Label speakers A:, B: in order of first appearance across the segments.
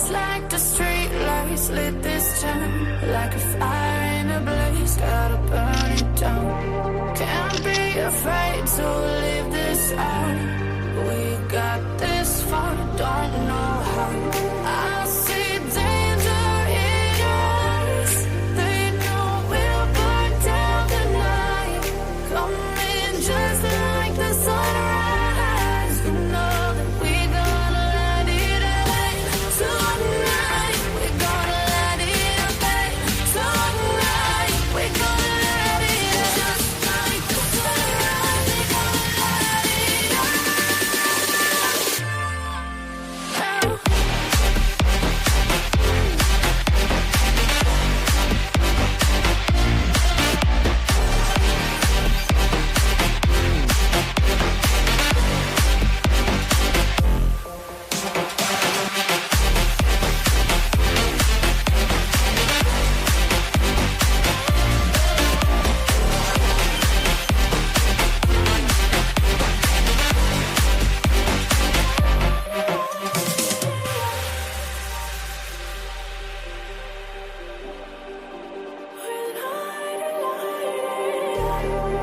A: Just like the street lights lit this town, like a fire in a blaze, gotta burn it down. Can't be afraid to leave this out. We got this far, don't know how. I see danger in your eyes. They know we'll burn down the night. Coming just like the sunrise. You know that we're gonna let it out. Tonight, we're gonna let it out. Tonight, we're gonna let it out. Just like the sunrise, we're gonna let it out.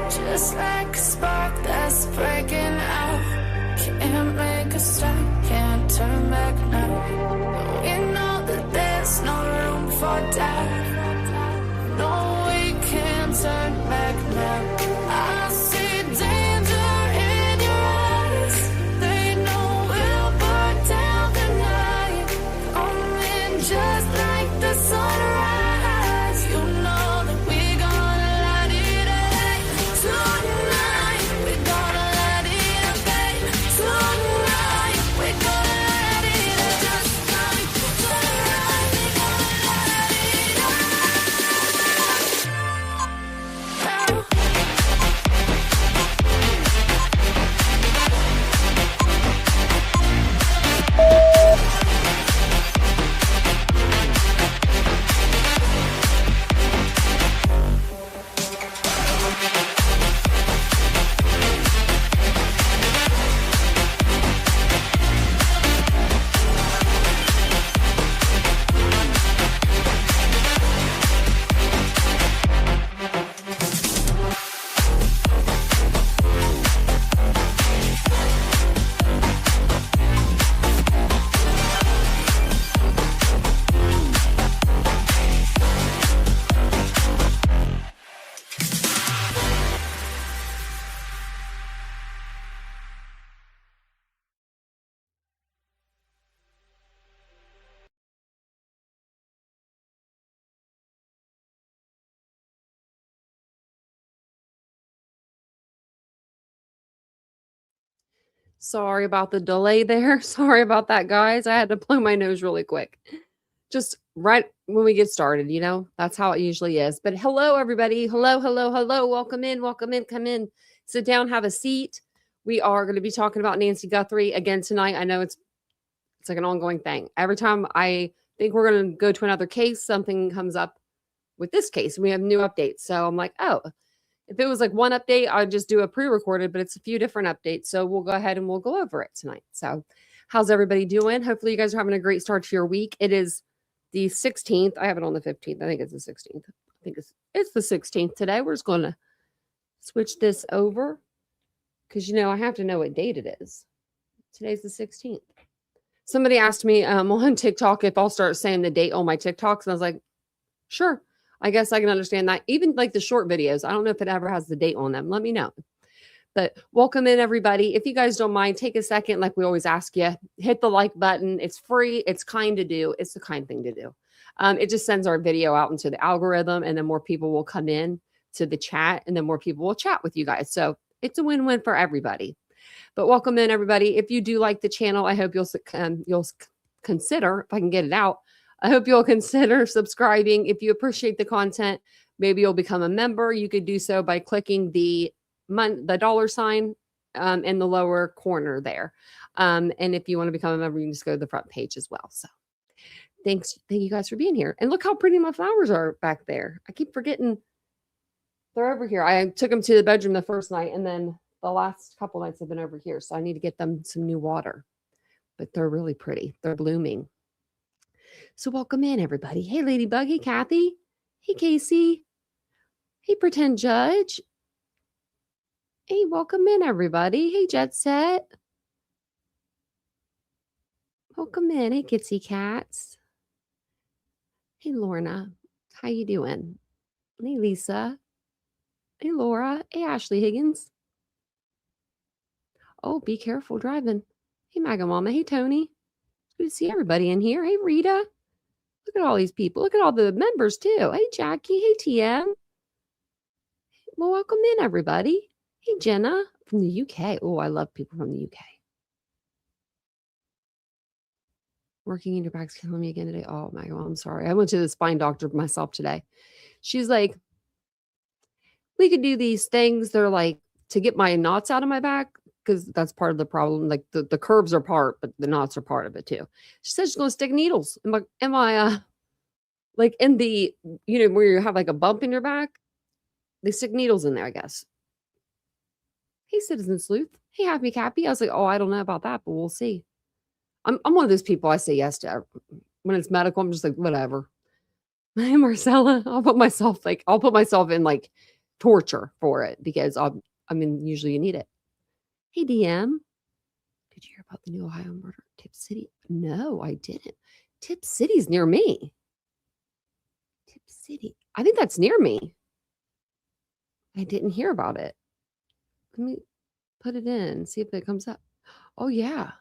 A: Just like a spark that's breaking out. Can't make a stop, can't turn back now. We know that there's no room for doubt. No, we can't turn back now. I see danger in your eyes. They know we'll burn down the night. Coming just like the sunrise. You know that we're gonna let it out. Tonight, we're gonna let it out. Tonight, we're gonna let it out. Just like the sunrise, we're gonna let it out.
B: Sorry about the delay there. Sorry about that, guys. I had to blow my nose really quick. Just right when we get started, that's how it usually is. But hello, everybody. Hello, hello, hello. Welcome in, come in, sit down, have a seat. We are going to be talking about Nancy Guthrie again tonight. I know it's like an ongoing thing. Every time I think we're going to go to another case, something comes up with this case and we have new updates. So I'm like, oh, if it was like one update, I'd just do a pre-recorded, but it's a few different updates. So we'll go ahead and we'll go over it tonight. So how's everybody doing? Hopefully you guys are having a great start to your week. It is the 16th. I have it on the 15th. I think it's the 16th. I think it's the 16th today. We're just going to switch this over because, I have to know what date it is. Today's the 16th. Somebody asked me on TikTok if I'll start saying the date on my TikToks. And I was like, sure. I guess I can understand that. Even like the short videos, I don't know if it ever has the date on them. Let me know. But welcome in, everybody. If you guys don't mind, take a second, like we always ask you, hit the like button. It's free. It's kind to do. It's the kind thing to do. It just sends our video out into the algorithm, and then more people will come in to the chat, and then more people will chat with you guys. So it's a win-win for everybody. But welcome in, everybody. If you do like the channel, I hope you'll consider, if I can get it out, I hope you'll consider subscribing. If you appreciate the content, maybe you'll become a member. You could do so by clicking the dollar sign in the lower corner there. And if you want to become a member, you can just go to the front page as well. So thank you guys for being here. And look how pretty my flowers are back there. I keep forgetting they're over here. I took them to the bedroom the first night, and then the last couple nights have been over here. So I need to get them some new water. But they're really pretty. They're blooming. So welcome in, everybody. Hey, Ladybug. Hey, Kathy. Hey, Casey. Hey, Pretend Judge. Hey, welcome in, everybody. Hey, Jet Set. Welcome in. Hey, Kitsy Cats. Hey, Lorna. How you doing? Hey, Lisa. Hey, Laura. Hey, Ashley Higgins. Oh, be careful driving. Hey, Maga Mama. Hey, Tony. Good to see everybody in here. Hey, Rita. Look at all these people. Look at all the members, too. Hey, Jackie. Hey, TM. Well, welcome in, everybody. Hey, Jenna from the UK. Oh, I love people from the UK. Working in your back's killing me again today. Oh, my God. I'm sorry. I went to the spine doctor myself today. She's like, we could do these things. They're like to get my knots out of my back because that's part of the problem. Like the curves are part, but the knots are part of it too. She said she's going to stick needles in my like in the, where you have like a bump in your back. They stick needles in there, I guess. Hey, Citizen Sleuth. Hey, Happy Cappy. I was like, oh, I don't know about that, but we'll see. I'm one of those people I say yes to. When it's medical, I'm just like, whatever. Hey, Marcella. I'll put myself in like torture for it because usually you need it. Hey, DM. Did you hear about the new Ohio murder? Tip City? No, I didn't. Tip City's near me. Tip City. I think that's near me. I didn't hear about it. Let me put it in, see if it comes up. Oh, yeah.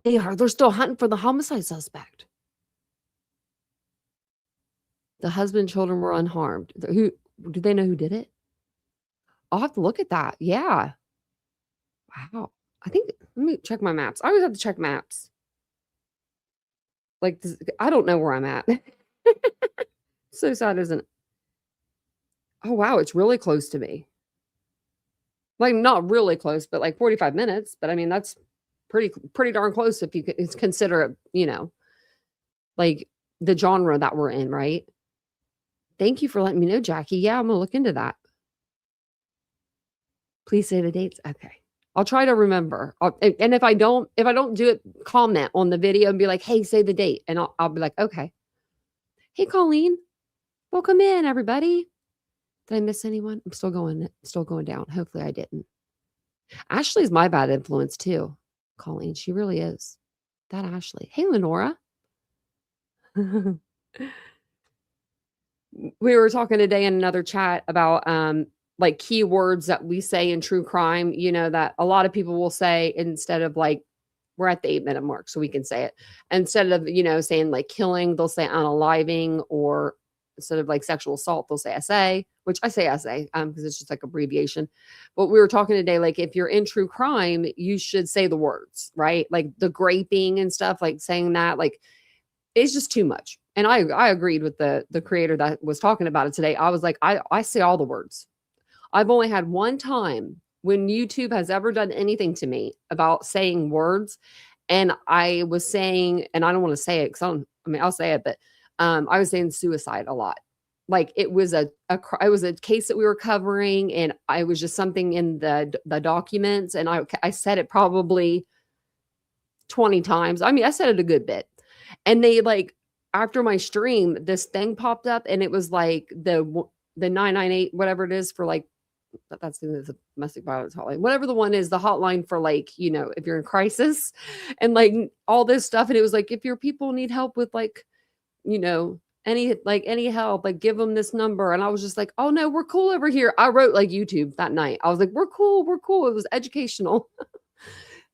B: They're still hunting for the homicide suspect. The husband and children were unharmed. Who do they know who did it? I'll have to look at that. Yeah. Wow. Let me check my maps. I always have to check maps. Like, I don't know where I'm at. So sad, isn't it? Oh, wow. It's really close to me. Like, not really close, but like 45 minutes. But I mean, that's pretty darn close if you consider it, like the genre that we're in, right? Thank you for letting me know, Jackie. Yeah, I'm going to look into that. Please say the dates. Okay. I'll try to remember. And if I don't do it, comment on the video and be like, hey, say the date. And I'll be like, okay. Hey, Colleen. Welcome in, everybody. Did I miss anyone? I'm still going down. Hopefully I didn't. Ashley's my bad influence too. Colleen, she really is. That Ashley. Hey, Lenora. We were talking today in another chat about like keywords that we say in true crime, that a lot of people will say instead of like, we're at the 8-minute mark, so we can say it. Instead of, saying like killing, they'll say unaliving, or instead of like sexual assault, they'll say SA, which I say SA because it's just like abbreviation. But we were talking today, like if you're in true crime, you should say the words, right? Like the graping and stuff, like saying that, like it's just too much. And I agreed with the creator that was talking about it today. I was like, I say all the words. I've only had one time when YouTube has ever done anything to me about saying words. And I was saying, and I don't want to say it because I'll say it, but I was saying suicide a lot. Like it was it was a case that we were covering, and I was just something in the documents, and I said it probably 20 times. I mean, I said it a good bit. And they like after my stream, this thing popped up, and it was like the 998 whatever it is for like that's the domestic violence hotline, whatever the one is, the hotline for like if you're in crisis and like all this stuff. And it was like, if your people need help with like any help, like give them this number. And I was just like, oh no, we're cool over here. I wrote like YouTube that night. I was like, we're cool. It was educational.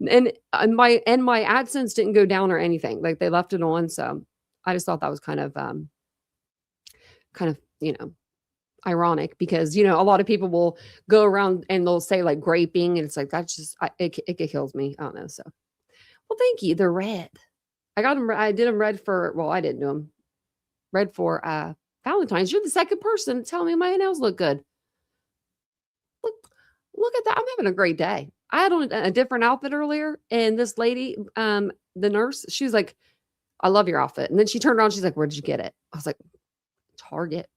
B: and my AdSense didn't go down or anything. Like they left it on. So I just thought that was kind of ironic because a lot of people will go around and they'll say like graping, and it's like that's just it kills me. I don't know. So well, thank you. They're red. I got them. I did them red for I didn't do them red for Valentine's. You're the second person to tell me my nails look good. Look at that. I'm having a great day. I had on a different outfit earlier, and this lady, the nurse, she was like, I love your outfit. And then she turned around, she's like, where did you get it? I was like, Target.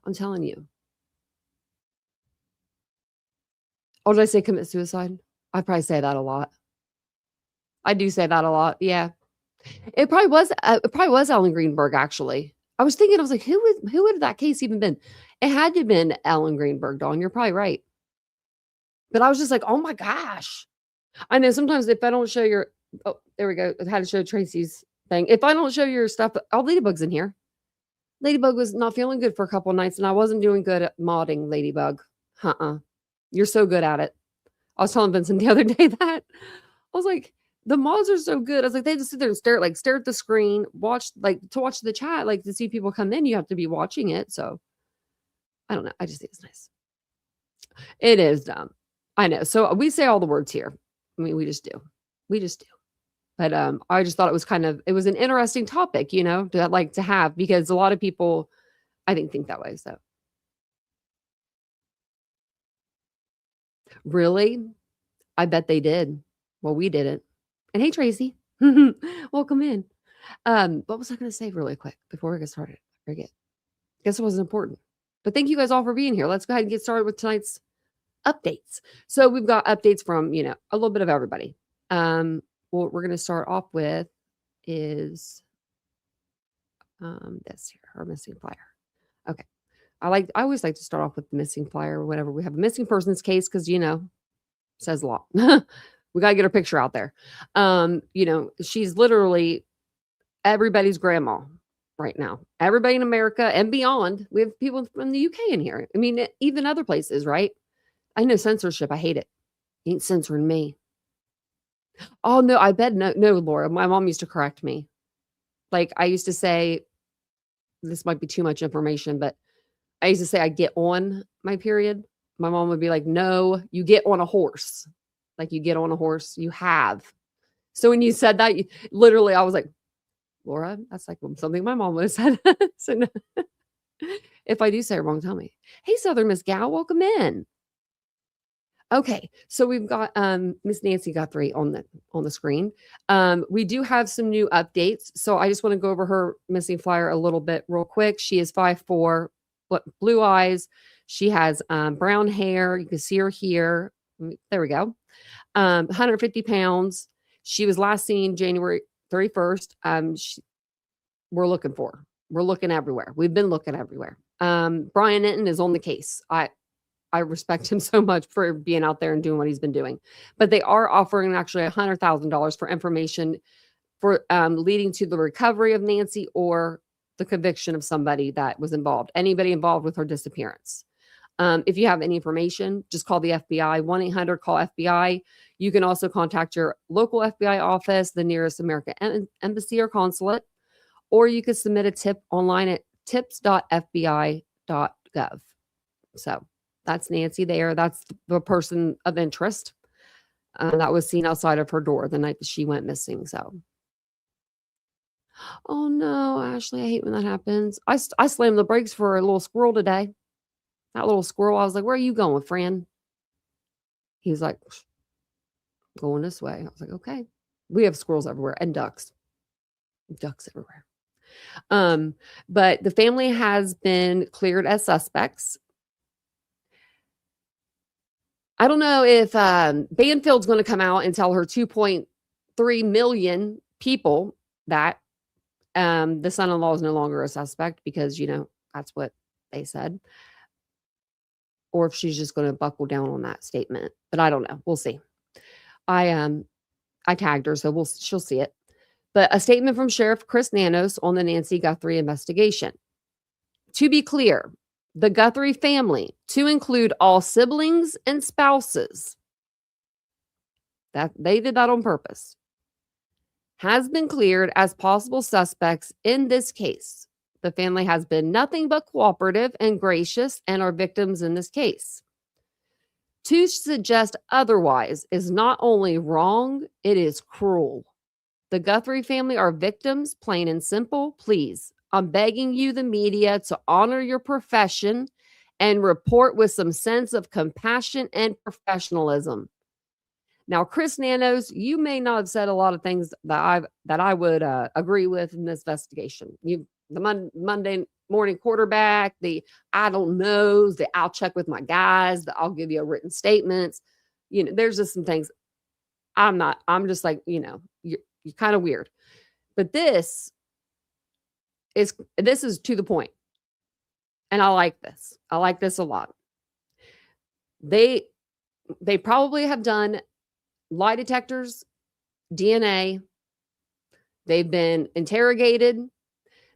B: I'm telling you. Oh, did I say commit suicide? I probably say that a lot. I do say that a lot. Yeah. It probably was Ellen Greenberg, actually. I was thinking, I was like, who would that case even been? It had to have been Ellen Greenberg, Dawn. You're probably right. But I was just like, oh my gosh. I know sometimes if I don't show your oh, there we go. I had to show Tracy's thing. If I don't show your stuff, oh, Ladybug's in here. Ladybug was not feeling good for a couple of nights, and I wasn't doing good at modding Ladybug. You're so good at it. I was telling Vincent the other day that I was like, the mods are so good. I was like, they just sit there and stare at the screen, watch to watch the chat, like to see people come in. You have to be watching it. So I don't know. I just think it's nice. It is dumb. I know. So we say all the words here. I mean, we just do. We just do. But I just thought it was an interesting topic, to have, because a lot of people, I think that way. So really, I bet they did. Well, we didn't. And hey, Tracy, welcome in. What was I going to say really quick before we get started? I forget. Guess it wasn't important. But thank you guys all for being here. Let's go ahead and get started with tonight's updates. So we've got updates from, a little bit of everybody. What we're going to start off with is this here, our missing flyer. Okay. I always like to start off with the missing flyer or whatever. We have a missing persons case because, says a lot. We got to get her picture out there. She's literally everybody's grandma right now. Everybody in America and beyond. We have people from the UK in here. I mean, even other places, right? I know censorship. I hate it. You ain't censoring me. Oh, no, I bet no, Laura. My mom used to correct me. Like, I used to say, this might be too much information, but I used to say I get on my period. My mom would be like, no, you get on a horse. Like, you get on a horse, you have. So when you said that, literally, I was like, Laura, that's like something my mom would have said. So no. If I do say it wrong, tell me. Hey, Southern Miss Gal, welcome in. Okay, so we've got Miss Nancy Guthrie on the screen. We do have some new updates. So I just want to go over her missing flyer a little bit real quick. She is 5'4", blue eyes. She has brown hair. You can see her here. There we go. 150 pounds. She was last seen January 31st. We're looking for her. We're looking everywhere. We've been looking everywhere. Brian Enton is on the case. I respect him so much for being out there and doing what he's been doing. But they are offering actually $100,000 for information for leading to the recovery of Nancy or the conviction of somebody that was involved, anybody involved with her disappearance. If you have any information, just call the FBI, 1-800-CALL-FBI. You can also contact your local FBI office, the nearest American embassy or consulate, or you can submit a tip online at tips.fbi.gov. So that's Nancy there. That's the person of interest that was seen outside of her door the night that she went missing. So, oh no, Ashley, I hate when that happens. I slammed the brakes for a little squirrel today. That little squirrel, I was like, where are you going, friend? He was like, going this way. I was like, okay. We have squirrels everywhere and ducks. Ducks everywhere. But the family has been cleared as suspects. I don't know if Banfield's going to come out and tell her 2.3 million people that the son-in-law is no longer a suspect because, that's what they said. Or if she's just going to buckle down on that statement. But I don't know. We'll see. I tagged her, so she'll see it. But a statement from Sheriff Chris Nanos on the Nancy Guthrie investigation. To be clear, the Guthrie family, to include all siblings and spouses, that they did that on purpose, has been cleared as possible suspects in this case. The family has been nothing but cooperative and gracious and are victims in this case. To suggest otherwise is not only wrong, it is cruel. The Guthrie family are victims, plain and simple. Please, I'm begging you, the media, to honor your profession and report with some sense of compassion and professionalism. Now, Chris Nanos, you may not have said a lot of things that I would agree with in this investigation. The Monday morning quarterback, the I don't knows, the I'll check with my guys, the I'll give you a written statements. There's just some things I'm just like, you kind of weird. But this is to the point. And I like this. I like this a lot. They probably have done lie detectors, DNA. They've been interrogated.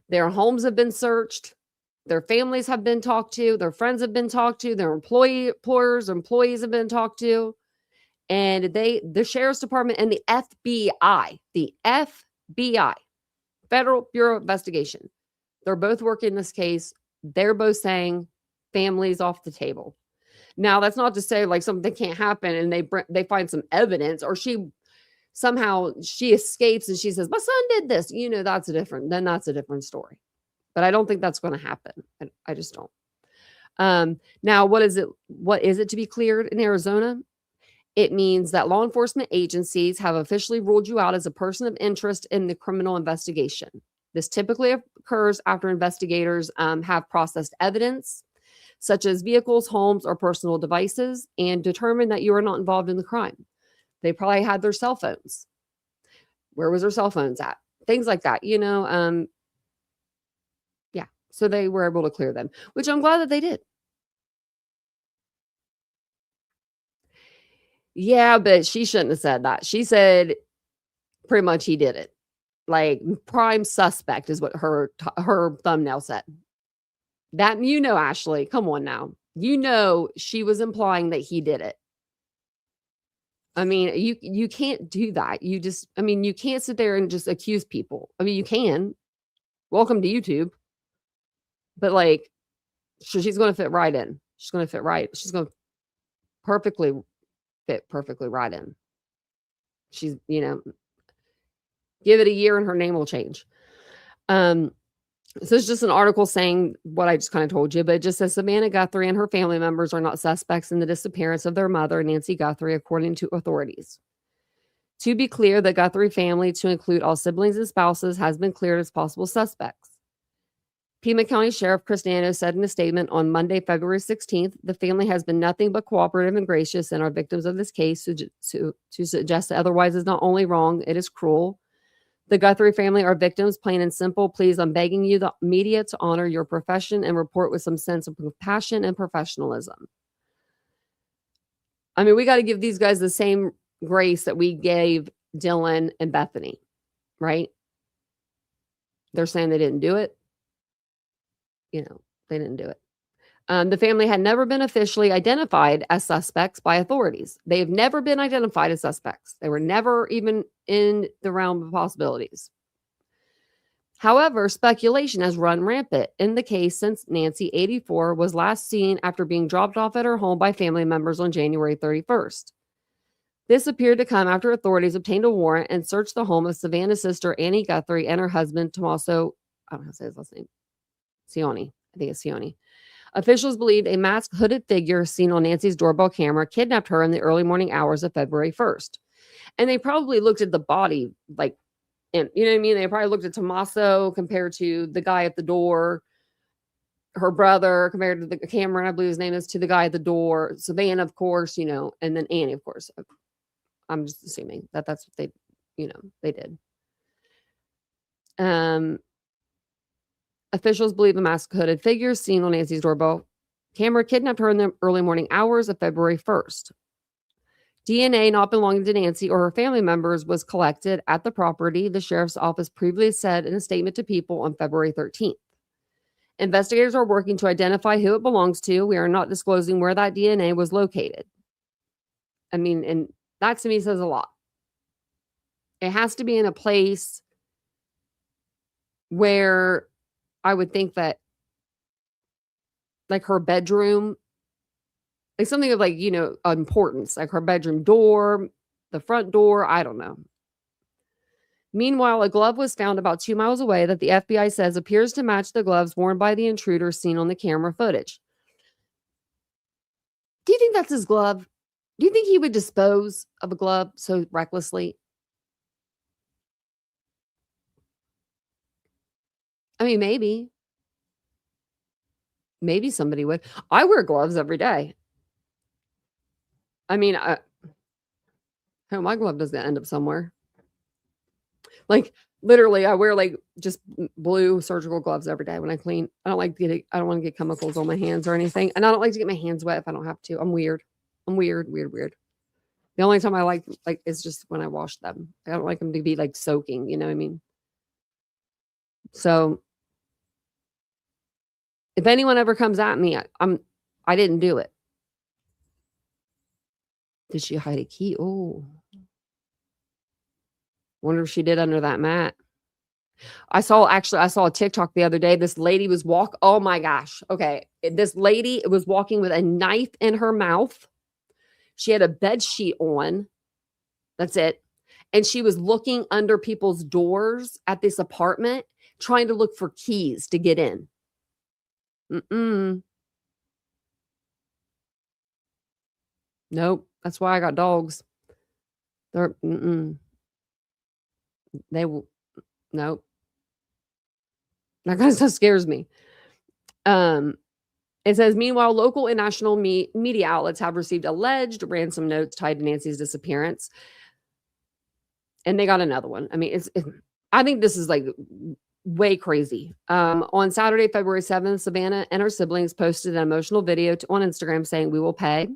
B: Their homes have been searched. Their families have been talked to. Their friends have been talked to. Their employers, employees have been talked to. And the Sheriff's Department and the FBI, Federal Bureau of Investigation, they're both working this case. They're both saying families off the table. Now, that's not to say like something can't happen and they find some evidence, or she escapes and she says, my son did this. That's a different story. But I don't think that's going to happen. I just don't. Now, what is it to be cleared in Arizona? It means that law enforcement agencies have officially ruled you out as a person of interest in the criminal investigation. This typically occurs after investigators have processed evidence, such as vehicles, homes, or personal devices, and determined that you are not involved in the crime. They probably had their cell phones. Where was their cell phones at? Things like that, yeah. So they were able to clear them, which I'm glad that they did. Yeah, but she shouldn't have said that. She said pretty much he did it. Like prime suspect is what her thumbnail said. That, Ashley, come on now. She was implying that he did it. I mean, you can't do that. You can't sit there and just accuse people. I mean, you can. Welcome to YouTube. But like, she's going to fit right in. She's going to fit right. She's going to fit perfectly right in. She's, give it a year and her name will change. So it's just an article saying what I just kind of told you, but it just says Savannah Guthrie and her family members are not suspects in the disappearance of their mother, Nancy Guthrie, according to authorities. To be clear, the Guthrie family, to include all siblings and spouses, has been cleared as possible suspects. Pima County Sheriff Chris Nano said in a statement on Monday, February 16th, the family has been nothing but cooperative and gracious and are victims of this case. To suggest that otherwise is not only wrong, it is cruel. The Guthrie family are victims, plain and simple. Please, I'm begging you, the media, to honor your profession and report with some sense of compassion and professionalism. I mean, we got to give these guys the same grace that we gave Dylan and Bethany, right? They're saying they didn't do it. They didn't do it. The family had never been officially identified as suspects by authorities. They have never been identified as suspects. They were never even in the realm of possibilities. However, speculation has run rampant in the case since Nancy, 84, was last seen after being dropped off at her home by family members on January 31st. This appeared to come after authorities obtained a warrant and searched the home of Savannah's sister, Annie Guthrie, and her husband, Tommaso, I don't know how to say his last name, Sioni. I think it's Sioni. Officials believe a masked hooded figure seen on Nancy's doorbell camera kidnapped her in the early morning hours of February 1st. And they probably looked at the body, like, and you know what I mean? They probably looked at Tommaso compared to the guy at the door, her brother compared to the Cameron, I believe his name is, to the guy at the door. Savannah, of course, and then Annie, of course. I'm just assuming that that's what they did. Officials believe a masked hooded figure seen on Nancy's doorbell camera kidnapped her in the early morning hours of February 1st. DNA not belonging to Nancy or her family members was collected at the property, the sheriff's office previously said in a statement to People on February 13th. Investigators are working to identify who it belongs to. We are not disclosing where that DNA was located. I mean, and that to me says a lot. It has to be in a place where I would think that, like her bedroom, like something of like, importance, like her bedroom door, the front door, I don't know. Meanwhile, a glove was found about 2 miles away that the FBI says appears to match the gloves worn by the intruder seen on the camera footage. Do you think that's his glove? Do you think he would dispose of a glove so recklessly? I mean, maybe. Maybe somebody would. I wear gloves every day. I mean, my glove doesn't end up somewhere. Like literally, I wear like just blue surgical gloves every day when I clean. I don't want to get chemicals on my hands or anything. And I don't like to get my hands wet if I don't have to. I'm weird. I'm weird, weird, weird. The only time I like is just when I wash them. I don't like them to be like soaking, you know what I mean? So if anyone ever comes at me, I didn't do it. Did she hide a key? Oh, wonder if she did under that mat. I saw a TikTok the other day. This lady was oh my gosh. Okay. This lady was walking with a knife in her mouth. She had a bed sheet on. That's it. And she was looking under people's doors at this apartment, trying to look for keys to get in. Nope. That's why I got dogs. They will. Nope. That kind of stuff scares me. It says, meanwhile, local and national media outlets have received alleged ransom notes tied to Nancy's disappearance. And they got another one. I mean, I think this is like way crazy. On Saturday, February 7th, Savannah and her siblings posted an emotional video on Instagram saying, "We will pay."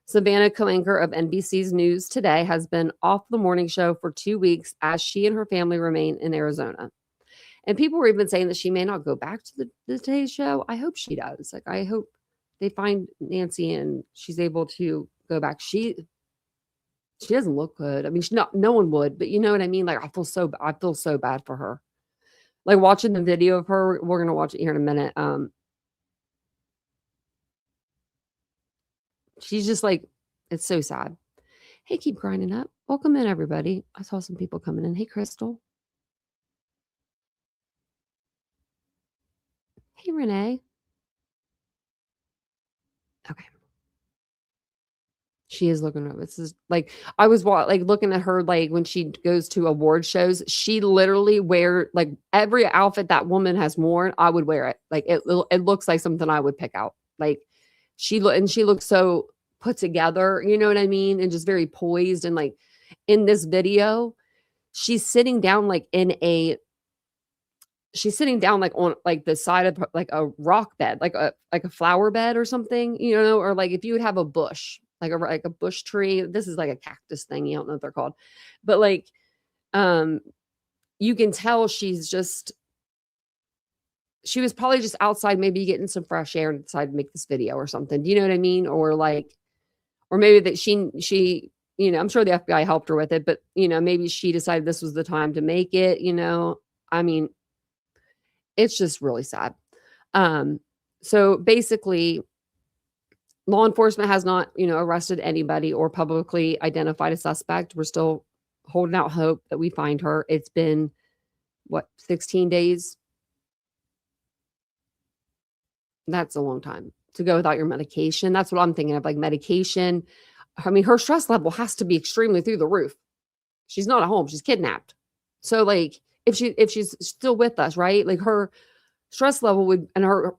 B: Savannah, co-anchor of NBC's News Today, has been off the morning show for 2 weeks as she and her family remain in Arizona. And people were even saying that she may not go back to the Today Show. I hope she does. Like, I hope they find Nancy and she's able to go back. She doesn't look good. I mean, no one would, but you know what I mean? Like, I feel so bad for her. Like, watching the video of her, we're going to watch it here in a minute. She's just like, it's so sad. Hey, keep grinding up. Welcome in, everybody. I saw some people coming in. Hey, Crystal. Hey, Renee. Okay. She is looking up. This is like, I was like looking at her, like when she goes to award shows, she literally wear like every outfit that woman has worn. I would wear it. Like it looks like something I would pick out. Like she looks so put together, you know what I mean? And just very poised. And like in this video, she's sitting down like on like the side of like a rock bed, like a flower bed or something, you know, or like if you would have a bush, like a bush tree. This is like a cactus thing. You don't know what they're called, but like, you can tell she was probably just outside, maybe getting some fresh air and decided to make this video or something. Do you know what I mean? Or like, or maybe that she, you know, I'm sure the FBI helped her with it, but you know, maybe she decided this was the time to make it, you know, I mean, it's just really sad. So basically, law enforcement has not, you know, arrested anybody or publicly identified a suspect. We're still holding out hope that we find her. It's been, 16 days? That's a long time to go without your medication. That's what I'm thinking of, like medication. I mean, her stress level has to be extremely through the roof. She's not at home. She's kidnapped. So like, if she's still with us, right? Like her stress level would, and her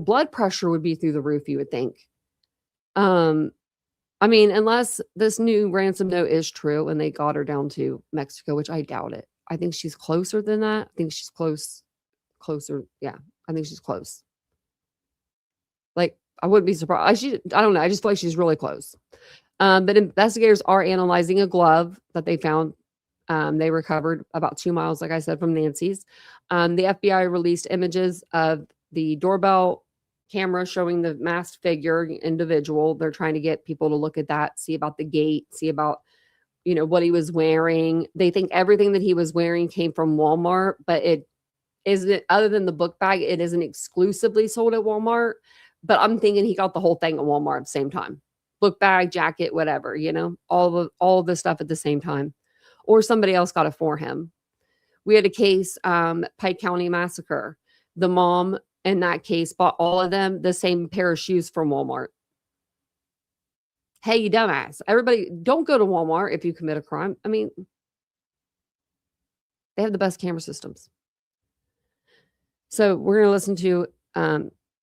B: blood pressure would be through the roof, you would think. I mean, unless this new ransom note is true and they got her down to Mexico, which I doubt it. I think she's closer than that. I think she's closer. Yeah, I think she's close. Like, I wouldn't be surprised. I don't know. I just feel like she's really close. But investigators are analyzing a glove that they found. They recovered about 2 miles, like I said, from Nancy's. The FBI released images of the doorbell camera showing the masked figure individual. They're trying to get people to look at that, see about the gait, see about, you know, what he was wearing. They think everything that he was wearing came from Walmart, but it isn't, other than the book bag, it isn't exclusively sold at Walmart. But I'm thinking he got the whole thing at Walmart at the same time. Book bag, jacket, whatever, you know, all of the stuff at the same time. Or somebody else got it for him. We had a case, Pike County Massacre. The mom in that case bought all of them the same pair of shoes from Walmart. Hey, you dumbass. Everybody, don't go to Walmart if you commit a crime. I mean, they have the best camera systems. So we're going to listen to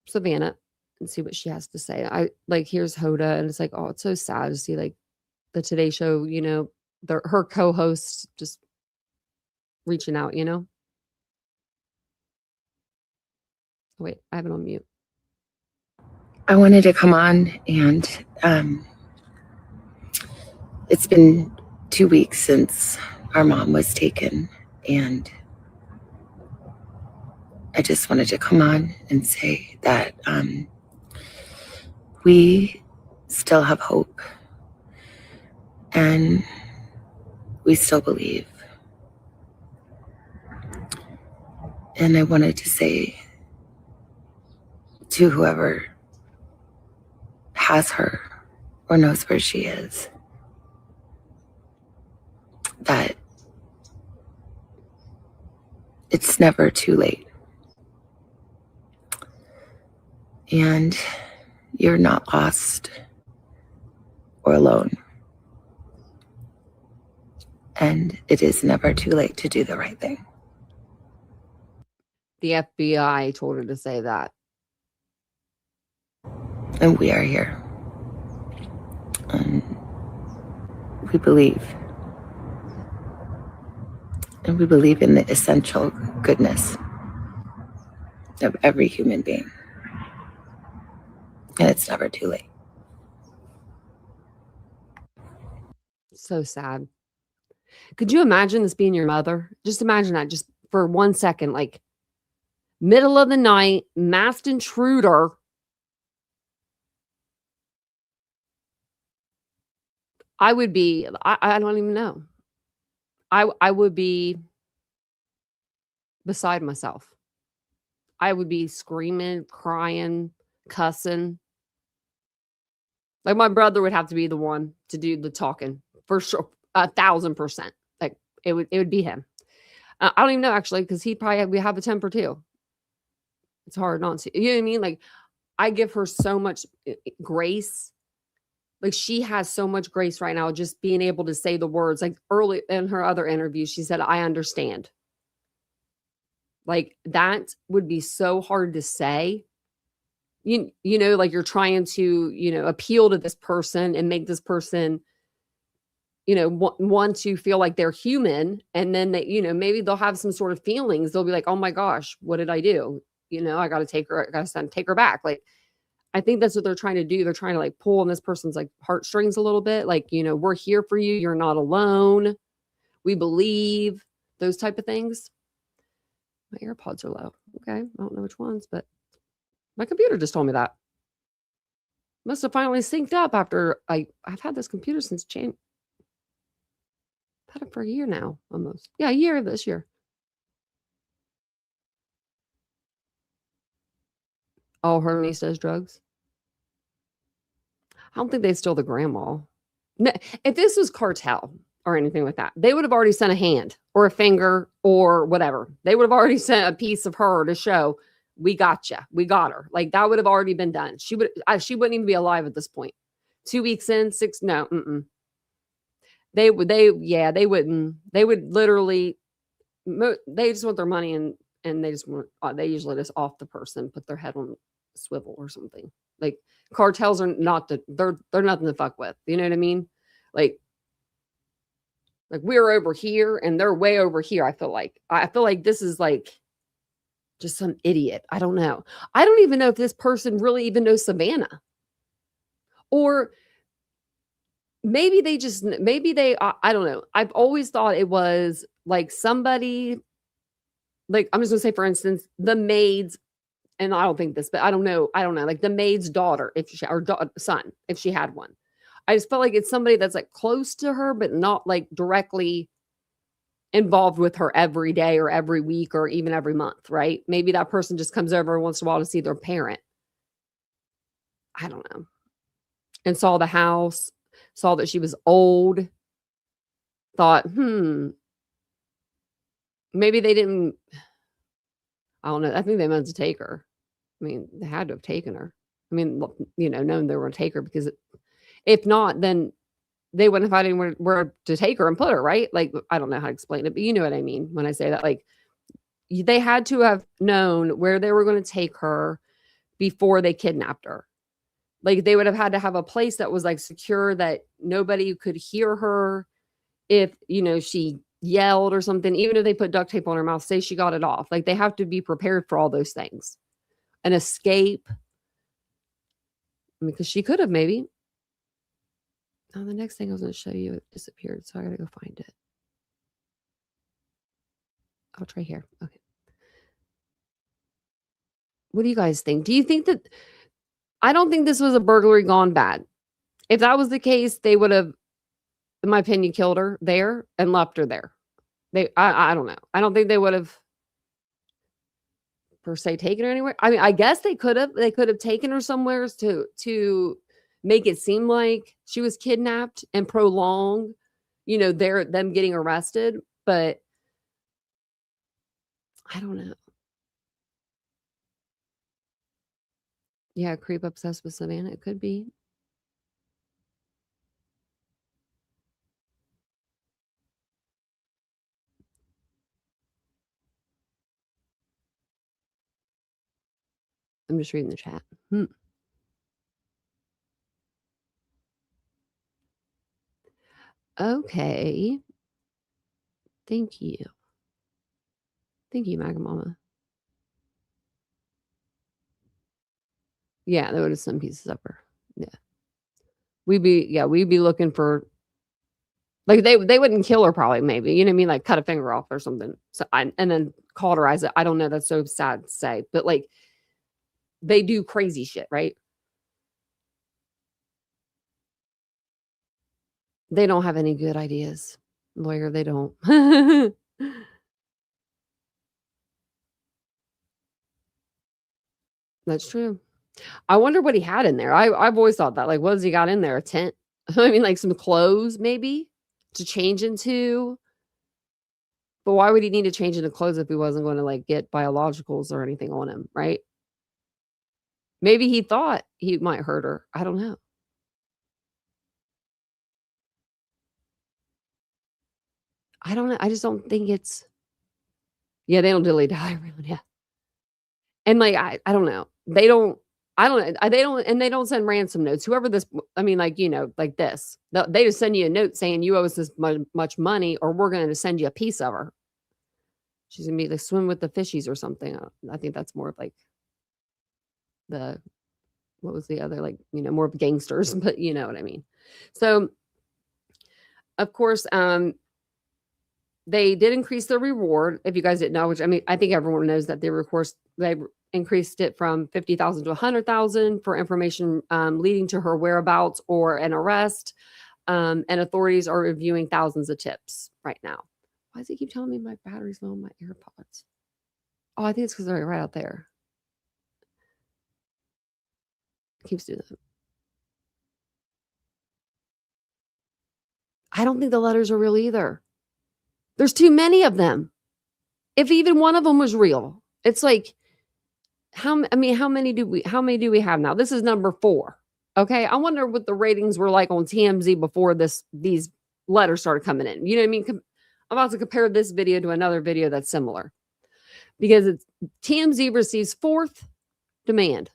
B: Savannah and see what she has to say. Here's Hoda, and it's like, oh, it's so sad to see like the Today Show, you know, her co-host just reaching out, you know? Wait, I have it on mute.
C: I wanted to come on and it's been 2 weeks since our mom was taken, and I just wanted to come on and say that we still have hope and we still believe. And I wanted to say to whoever has her or knows where she is that it's never too late. And you're not lost or alone. And it is never too late to do the right thing.
B: The FBI told her to say that.
C: And we are here. And we believe. And we believe in the essential goodness of every human being. And it's never too late.
B: So sad. Could you imagine this being your mother? Just imagine that just for 1 second, like middle of the night, masked intruder. I would be, I don't even know. I would be beside myself. I would be screaming, crying, cussing. Like my brother would have to be the one to do the talking for sure, 1,000%. Like it would be him. I don't even know actually because he probably we have a temper too. It's hard not to. You know what I mean? Like I give her so much grace. Like she has so much grace right now, just being able to say the words. Like early in her other interview, she said, "I understand." Like that would be so hard to say. You know, like you're trying to, you know, appeal to this person and make this person, you know, want to feel like they're human. And then they, you know, maybe they'll have some sort of feelings. They'll be like, oh my gosh, what did I do? You know, I got to take her, I got to take her back. Like, I think that's what they're trying to do. They're trying to like pull on this person's like heartstrings a little bit. Like, you know, we're here for you. You're not alone. We believe those type of things. My AirPods are low. Okay. I don't know which ones, but my computer just told me that. Must have finally synced up after I've had this computer since I've had it for a year now, almost. Yeah, a year this year. Oh, her niece does drugs. I don't think they steal the grandma. No, if this was cartel or anything like that, they would have already sent a hand or a finger or whatever. They would have already sent a piece of her to show we got you, we got her. Like that would have already been done. She wouldn't even be alive at this point. 2 weeks in, 6, no, they wouldn't. They would literally. They just want their money and they just want. They usually just off the person, put their head on a swivel or something. Like cartels are not they're nothing to fuck with. You know what I mean? Like we're over here and they're way over here. I feel like this is like just some idiot. I don't know. I don't even know if this person really even knows Savannah. Or maybe they I don't know. I've always thought it was like somebody, like I'm just gonna say, for instance, the maid's, and I don't think this, but I don't know, like the maid's daughter, if she or son, if she had one. I just felt like it's somebody that's like close to her, but not like directly involved with her every day or every week or even every month, right? Maybe that person just comes over once in a while to see their parent. I don't know. And saw the house, saw that she was old, thought, maybe they didn't, I don't know. I think they meant to take her. I mean, they had to have taken her. I mean, you know, knowing they were going to take her, because if not, then they wouldn't have had anywhere to take her and put her, right? Like, I don't know how to explain it, but you know what I mean when I say that. Like, they had to have known where they were going to take her before they kidnapped her. Like, they would have had to have a place that was like secure, that nobody could hear her if, you know, she yelled or something, even if they put duct tape on her mouth, say she got it off. Like, they have to be prepared for all those things. An escape. I mean, because she could have maybe. Oh, the next thing I was going to show you, it disappeared, so I got to go find it. I'll try here. Okay. What do you guys think? Do you think that... I don't think this was a burglary gone bad. If that was the case, they would have, in my opinion, killed her there and left her there. I don't know. I don't think they would have per se taken her anywhere. I mean, I guess they could have. They could have taken her somewhere to make it seem like she was kidnapped and prolong, them getting arrested. But I don't know. Yeah, creep obsessed with Savannah. It could be. I'm just reading the chat. Okay. Thank you. Thank you, Maga Mama. Yeah, they would have some pieces of her. Yeah. We'd be looking for, like, they wouldn't kill her probably, maybe. You know what I mean? Like, cut a finger off or something. So and then cauterize it. I don't know. That's so sad to say. But, like, they do crazy shit, right? They don't have any good ideas. Lawyer, they don't. That's true. I wonder what he had in there. I've always thought that. Like, what has he got in there? A tent? I mean, like some clothes maybe to change into. But why would he need to change into clothes if he wasn't going to, like, get biologicals or anything on him, right? Maybe he thought he might hurt her. I don't know. I don't know. I just don't think it's... Yeah, they don't dilly dally around. Yeah. And, like, I don't know. They don't... I don't know. They don't send ransom notes. Whoever this... I mean, like, like this. They just send you a note saying you owe us this much money, or we're going to send you a piece of her. She's going to be like swim with the fishies or something. I think that's more of like the... What was the other, like, more of gangsters, but you know what I mean. So, of course, they did increase the reward. If you guys didn't know, which, I mean, I think everyone knows that they increased it from $50,000 to $100,000 for information leading to her whereabouts or an arrest. And authorities are reviewing thousands of tips right now. Why does he keep telling me my battery's low on my AirPods? Oh, I think it's because they're right out there. Keeps doing that. I don't think the letters are real either. There's too many of them. If even one of them was real, it's like, how many do we have now? This is number 4. Okay. I wonder what the ratings were like on TMZ before these letters started coming in. You know what I mean? I'm about to compare this video to another video that's similar, because it's TMZ receives 4th demand.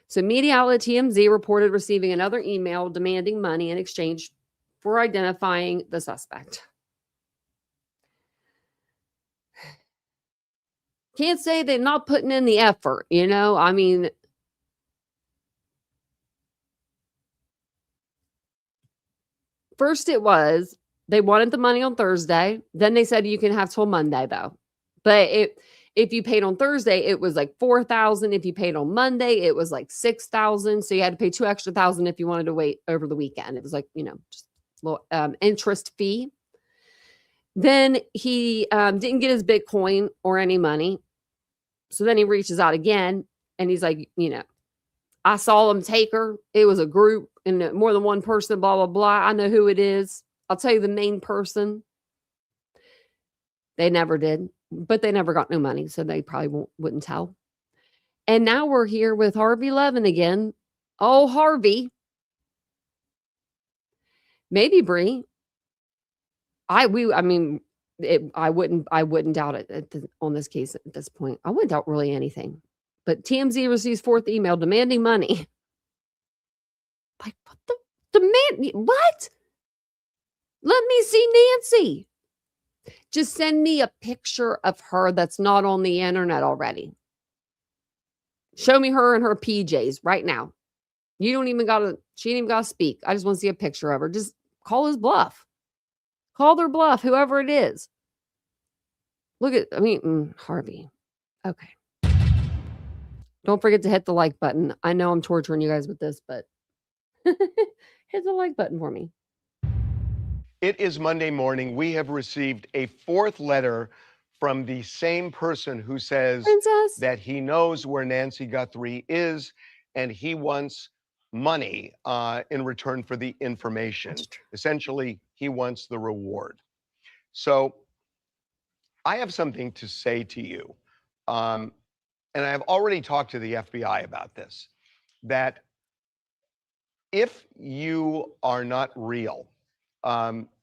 B: So media outlet TMZ reported receiving another email demanding money in exchange for identifying the suspect. Can't say they're not putting in the effort, I mean, first it was they wanted the money on Thursday. Then they said you can have till Monday, though. But if you paid on Thursday, it was like $4,000. If you paid on Monday, it was like $6,000. So you had to pay $2 extra thousand if you wanted to wait over the weekend. It was like, just a little interest fee. Then he didn't get his Bitcoin or any money. So then he reaches out again and he's like, I saw him take her. It was a group and more than one person, blah, blah, blah. I know who it is. I'll tell you the main person. They never did, but they never got no money. So they probably wouldn't tell. And now we're here with Harvey Levin again. Oh, Harvey. Maybe Bree. I wouldn't doubt it on this case at this point. I wouldn't doubt really anything. But TMZ receives 4th email demanding money. Like, what the demand? What? Let me see Nancy. Just send me a picture of her that's not on the internet already. Show me her in her PJs right now. You don't even gotta, she ain't even gotta speak. I just want to see a picture of her. Just call his bluff. Call their bluff, whoever it is. Look at, Harvey. Okay. Don't forget to hit the like button. I know I'm torturing you guys with this, but hit the like button for me.
D: It is Monday morning. We have received a fourth letter from the same person who says
B: Princess.
D: that he knows where Nancy Guthrie is and he wants money in return for the information. Essentially, he wants the reward. So I have something to say to you. And I have already talked to the FBI about this, that if you are not real,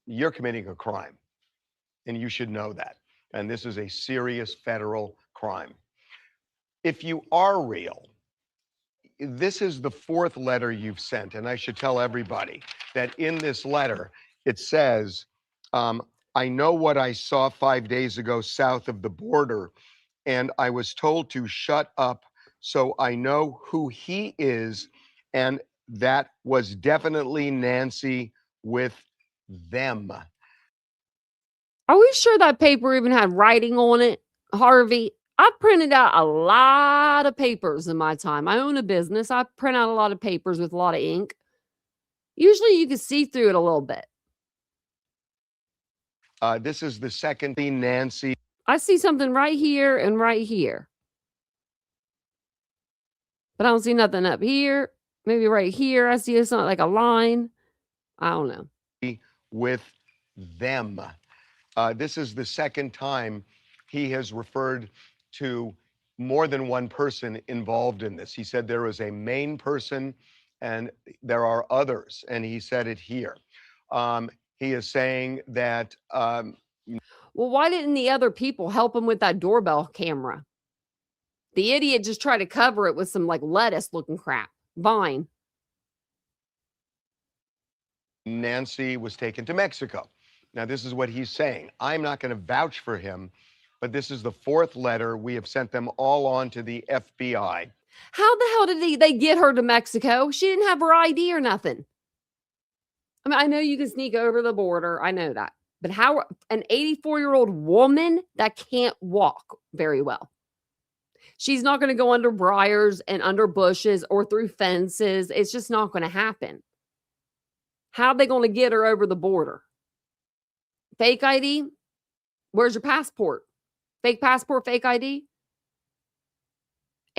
D: you're committing a crime, and you should know that. And this is a serious federal crime. If you are real, this is the fourth letter you've sent, and I should tell everybody that in this letter, it says, I know what I saw 5 days ago south of the border, and I was told to shut up, so I know who he is, and that was definitely Nancy with them.
B: Are we sure that paper even had writing on it, Harvey? I printed out a lot of papers in my time. I own a business. I print out a lot of papers with a lot of ink. Usually you can see through it a little bit.
D: This is the second thing, Nancy.
B: I see something right here and right here. But I don't see nothing up here. Maybe right here. I see something like a line. I don't know.
D: With them. This is the second time he has referred to more than one person involved in this. He said there is a main person and there are others, and he said it here. He is saying that.
B: Well, why didn't the other people help him with that doorbell camera? The idiot just tried to cover it with some like lettuce looking crap. Vine.
D: Nancy was taken to Mexico. Now, this is what he's saying. I'm not going to vouch for him, but this is the fourth letter. We have sent them all on to the FBI.
B: How the hell did they get her to Mexico? She didn't have her ID or nothing. I mean, I know you can sneak over the border. I know that. But how an 84-year-old woman that can't walk very well. She's not going to go under briars and under bushes or through fences. It's just not going to happen. How are they going to get her over the border? Fake ID? Where's your passport? Fake passport, fake ID?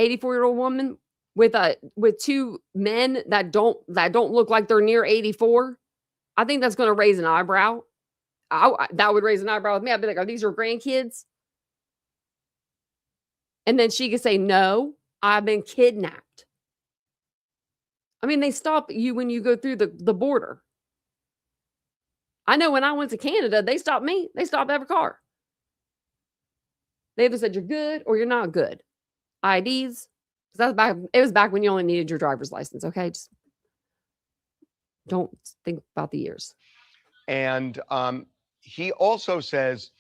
B: 84-year-old woman with two men that don't look like they're near 84. I think that's going to raise an eyebrow. That would raise an eyebrow with me. I'd be like, are these your grandkids? And then she could say, no, I've been kidnapped. I mean, they stop you when you go through the border. I know when I went to Canada, they stopped me. They stopped every car. They either said you're good or you're not good. IDs. It was back when you only needed your driver's license, okay? Just don't think about the years.
D: And he also says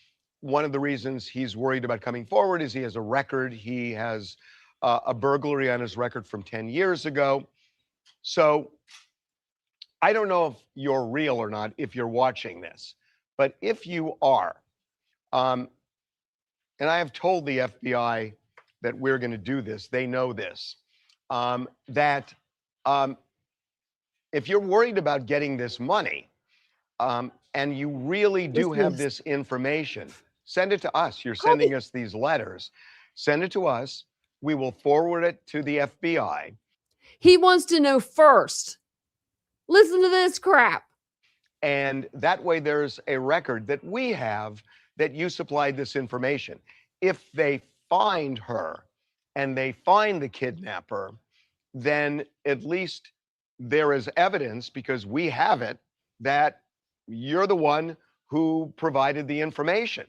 D: one of the reasons he's worried about coming forward is he has a record. He has a burglary on his record from 10 years ago. So I don't know if you're real or not, if you're watching this, but if you are, and I have told the FBI that we're going to do this, they know this, that if you're worried about getting this money, and you really do have this information, send it to us. You're sending us these letters. Send it to us. We will forward it to the FBI.
B: He wants to know first. Listen to this crap.
D: And that way there's a record that we have that you supplied this information. If they find her and they find the kidnapper, then at least there is evidence, because we have it, that you're the one who provided the information.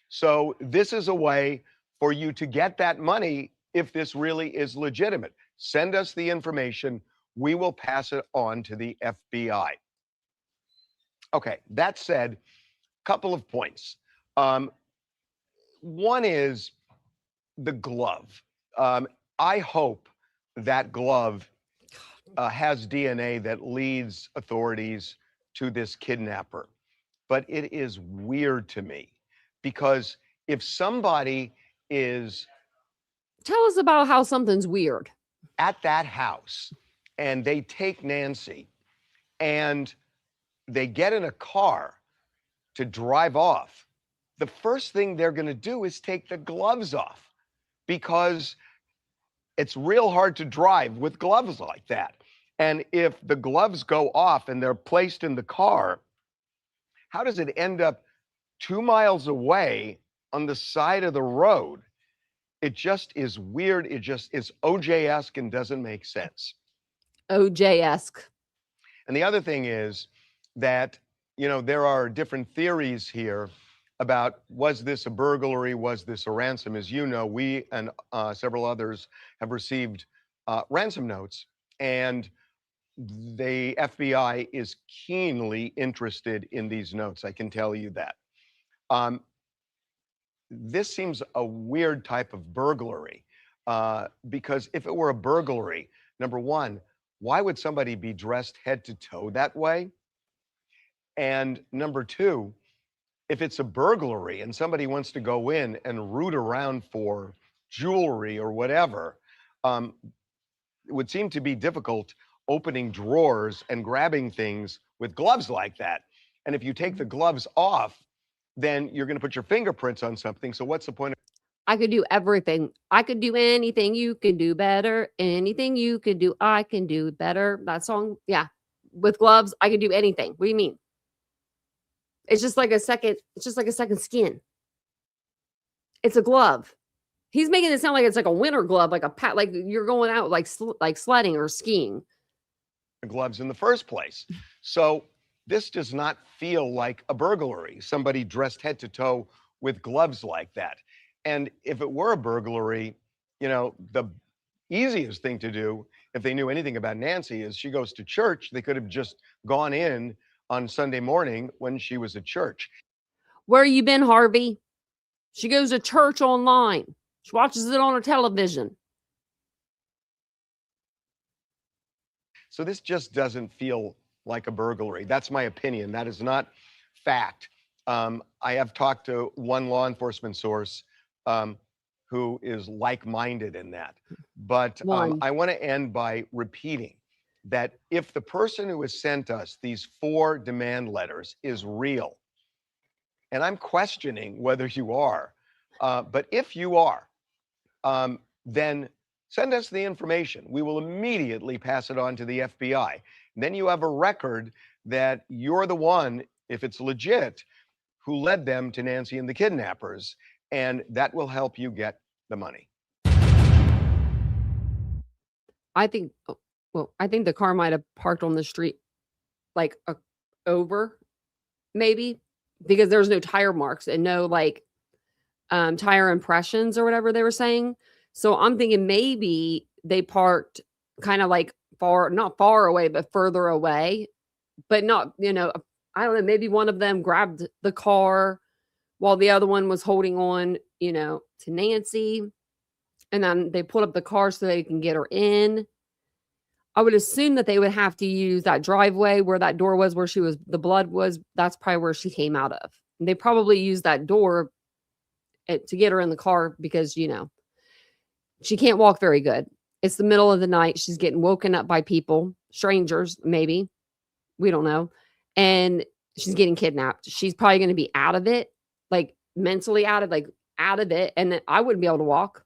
D: So this is a way for you to get that money if this really is legitimate. Send us the information. We will pass it on to the FBI. Okay, that said, couple of points. One is the glove. I hope that glove has DNA that leads authorities to this kidnapper. But it is weird to me because if somebody is
B: Tell us about how something's weird.
D: at that house and they take Nancy and they get in a car to drive off, the first thing they're going to do is take the gloves off because it's real hard to drive with gloves like that. And if the gloves go off and they're placed in the car, how does it end up 2 miles away on the side of the road? It just is weird. It just is OJ-esque and doesn't make sense.
B: OJ-esque.
D: And the other thing is that, there are different theories here about, was this a burglary? Was this a ransom? As you know, we and several others have received ransom notes, and the FBI is keenly interested in these notes. I can tell you that. This seems a weird type of burglary because if it were a burglary, number one, why would somebody be dressed head to toe that way? And number two, if it's a burglary and somebody wants to go in and root around for jewelry or whatever, it would seem to be difficult opening drawers and grabbing things with gloves like that. And if you take the gloves off, then you're going to put your fingerprints on something. So what's the point of
B: I could do everything. I could do anything you can do better. Anything you could do, I can do better. That song, yeah. With gloves, I could do anything. What do you mean? It's just like a second skin. It's a glove. He's making it sound like it's like a winter glove, like like you're going out like sledding or skiing.
D: gloves in the first place? So this does not feel like a burglary, somebody dressed head to toe with gloves like that. And if it were a burglary, the easiest thing to do, if they knew anything about Nancy, is she goes to church. They could have just gone in on Sunday morning when she was at church.
B: Where you been, Harvey? She goes to church online. She watches it on her television.
D: So this just doesn't feel like a burglary. That's my opinion. That is not fact. I have talked to one law enforcement source who is like-minded in that. But I want to end by repeating that if the person who has sent us these 4 demand letters is real, and I'm questioning whether you are, but if you are, then send us the information. We will immediately pass it on to the FBI. And then you have a record that you're the one, if it's legit, who led them to Nancy and the kidnappers, and that will help you get the money.
B: I think the car might have parked on the street like over maybe because there's no tire marks and no like tire impressions or whatever they were saying. So I'm thinking maybe they parked kind of like not far away, but further away, but not, I don't know, maybe one of them grabbed the car while the other one was holding on, to Nancy. And then they pulled up the car so they can get her in. I would assume that they would have to use that driveway where that door was, where the blood was. That's probably where she came out of. And they probably used that door to get her in the car because, she can't walk very good. It's the middle of the night. She's getting woken up by people, strangers, maybe. We don't know. And she's getting kidnapped. She's probably going to be out of it, like mentally out of it. And then I wouldn't be able to walk.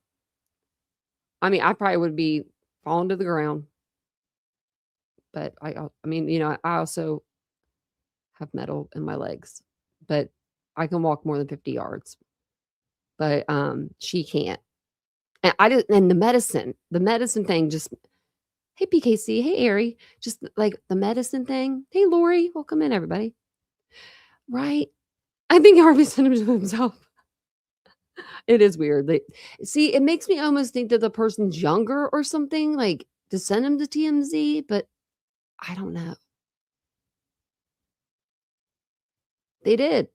B: I mean, I probably would be falling to the ground. But I also have metal in my legs, but I can walk more than 50 yards. But she can't. And the medicine thing just, hey PKC, hey Ari, just like the medicine thing. Hey Lori, welcome in everybody. Right? I think Harvey sent him to himself. It is weird. See, it makes me almost think that the person's younger or something, like to send him to TMZ, but I don't know. They did.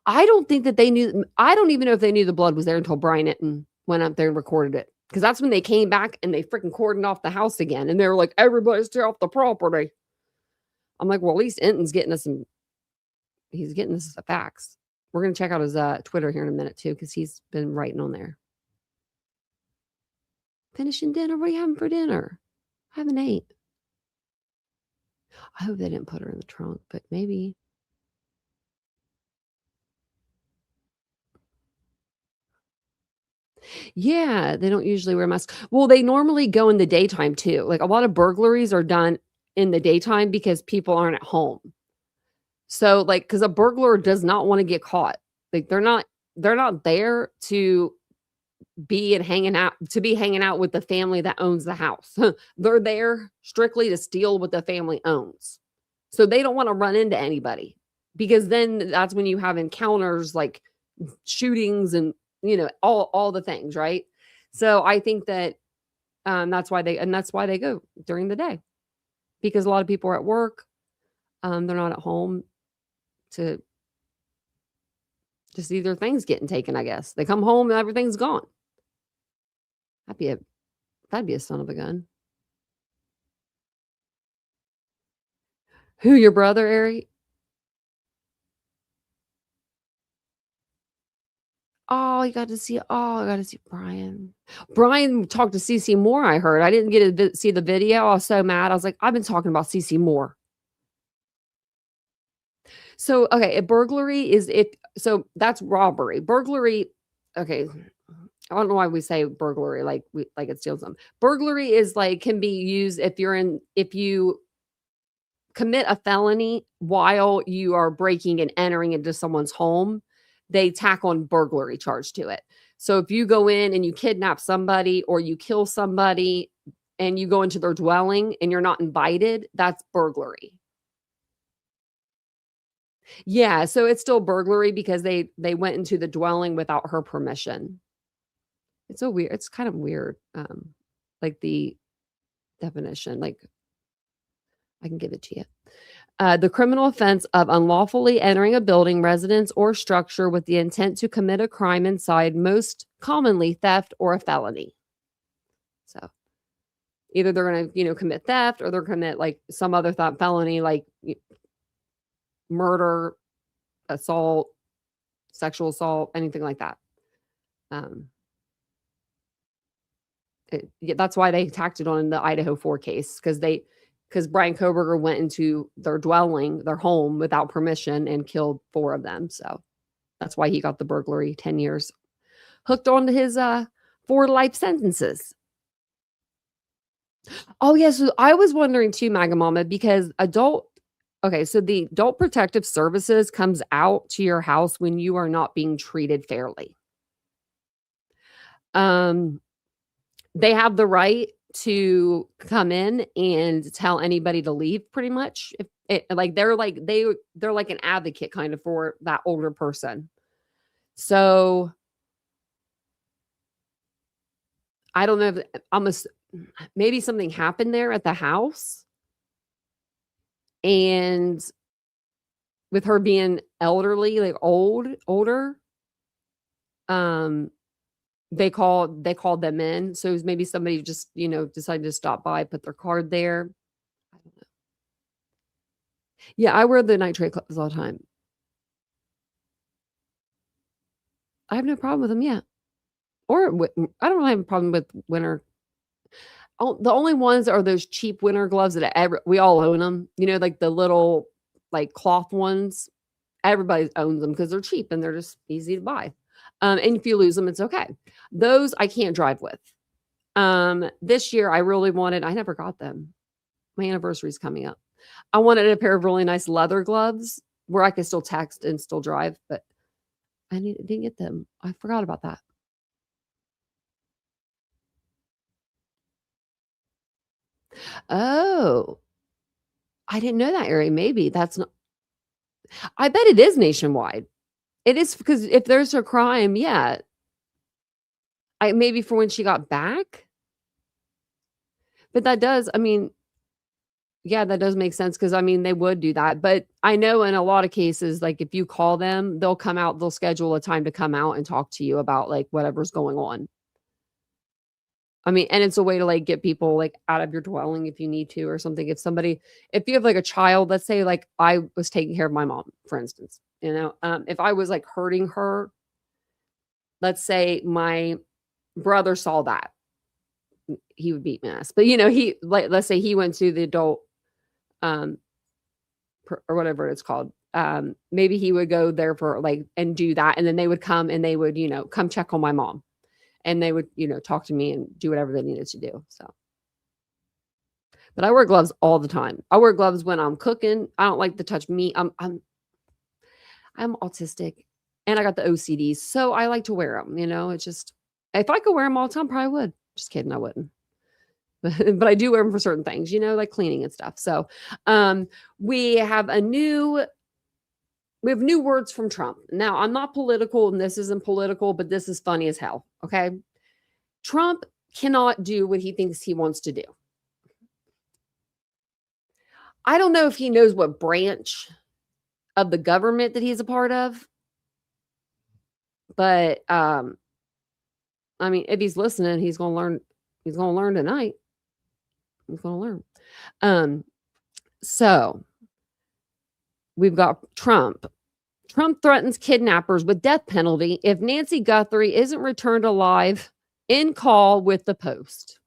B: I don't think that they knew. I don't even know if they knew the blood was there until Brian Eaton went up there and recorded it. Because that's when they came back and they freaking cordoned off the house again. And they were like, everybody stay off the property. I'm like, well, at least Enton's getting us he's getting us the facts. We're going to check out his Twitter here in a minute too, because he's been writing on there. Finishing dinner. What are you having for dinner? I haven't ate. I hope they didn't put her in the trunk, but maybe. Yeah, they don't usually wear masks. Well, they normally go in the daytime too. Like a lot of burglaries are done in the daytime because people aren't at home. So like, because a burglar does not want to get caught. Like they're not there to be hanging out with the family that owns the house. They're there strictly to steal what the family owns. So they don't want to run into anybody, because then that's when you have encounters like shootings and all the things, right? So I think that that's why they go during the day, because a lot of people are at work. They're not at home to see their things getting taken, I guess. They come home and everything's gone. That'd be a son of a gun. Who, your brother, Ari? I got to see Brian. Brian talked to CeCe Moore, I heard. I didn't get to see the video. I was so mad. I was like, I've been talking about CeCe Moore. So, okay, a burglary so that's robbery. Burglary, okay. I don't know why we say burglary like it steals them. Burglary is like can be used if you commit a felony while you are breaking and entering into someone's home. They tack on burglary charge to it. So if you go in and you kidnap somebody or you kill somebody and you go into their dwelling and you're not invited, that's burglary. Yeah, so it's still burglary because they went into the dwelling without her permission. It's kind of weird. Like the definition, like I can give it to you. The criminal offense of unlawfully entering a building, residence, or structure with the intent to commit a crime inside, most commonly theft or a felony. So either they're going to, commit theft, or they're going to commit like some other felony, like murder, assault, sexual assault, anything like that. That's why they tacked it on in the Idaho 4 case, because Brian Koberger went into their dwelling, their home, without permission and killed 4 of them. So that's why he got the burglary 10 years. Hooked onto his 4 life sentences. Oh, yeah. So I was wondering too, Maga Mama, because so the Adult Protective Services comes out to your house when you are not being treated fairly. They have the right to come in and tell anybody to leave, pretty much. They're like an advocate kind of for that older person. So I don't know if maybe something happened there at the house, and with her being elderly, like older, they called them in. So it was maybe somebody just, decided to stop by, put their card there. I don't know. Yeah, I wear the nitrate clothes all the time. I have no problem with them. Yeah. Or I don't really have a problem with winter. The only ones are those cheap winter gloves that we all own them. Like the little like cloth ones. Everybody owns them because they're cheap and they're just easy to buy. And if you lose them, it's okay. Those I can't drive with. This year I really wanted, I never got them. My anniversary's coming up. I wanted a pair of really nice leather gloves where I could still text and still drive, but I didn't get them. I forgot about that. Oh, I didn't know that area. Maybe that's not, I bet it is nationwide. It is, because if there's a crime, yeah. Maybe for when she got back. But that does, Yeah, that does make sense because I mean they would do that. But I know in a lot of cases, like if you call them, they'll come out, they'll schedule a time to come out and talk to you about like whatever's going on. I mean, and it's a way to like get people like out of your dwelling if you need to or something. If you have like a child, let's say like I was taking care of my mom, for instance, if I was like hurting her, let's say my brother saw that, he would beat my ass. But he like let's say he went to the adult um or whatever it's called. Maybe he would go there for like and do that, and then they would come and they would come check on my mom, and they would talk to me and do whatever they needed to do. So, but I wear gloves all the time. I wear gloves when I'm cooking. I don't like to touch meat. I'm autistic, and I got the OCD, so I like to wear them. It's just if I could wear them all the time, probably would. Just kidding, I wouldn't. But I do wear them for certain things, like cleaning and stuff. So, we have new words from Trump. Now, I'm not political, and this isn't political, but this is funny as hell. Okay, Trump cannot do what he thinks he wants to do. I don't know if he knows what branch of the government that he's a part of, but I mean, if he's listening, he's going to learn. He's going to learn tonight. He's going to learn. So we've got Trump. Trump threatens kidnappers with death penalty if Nancy Guthrie isn't returned alive in call with the Post.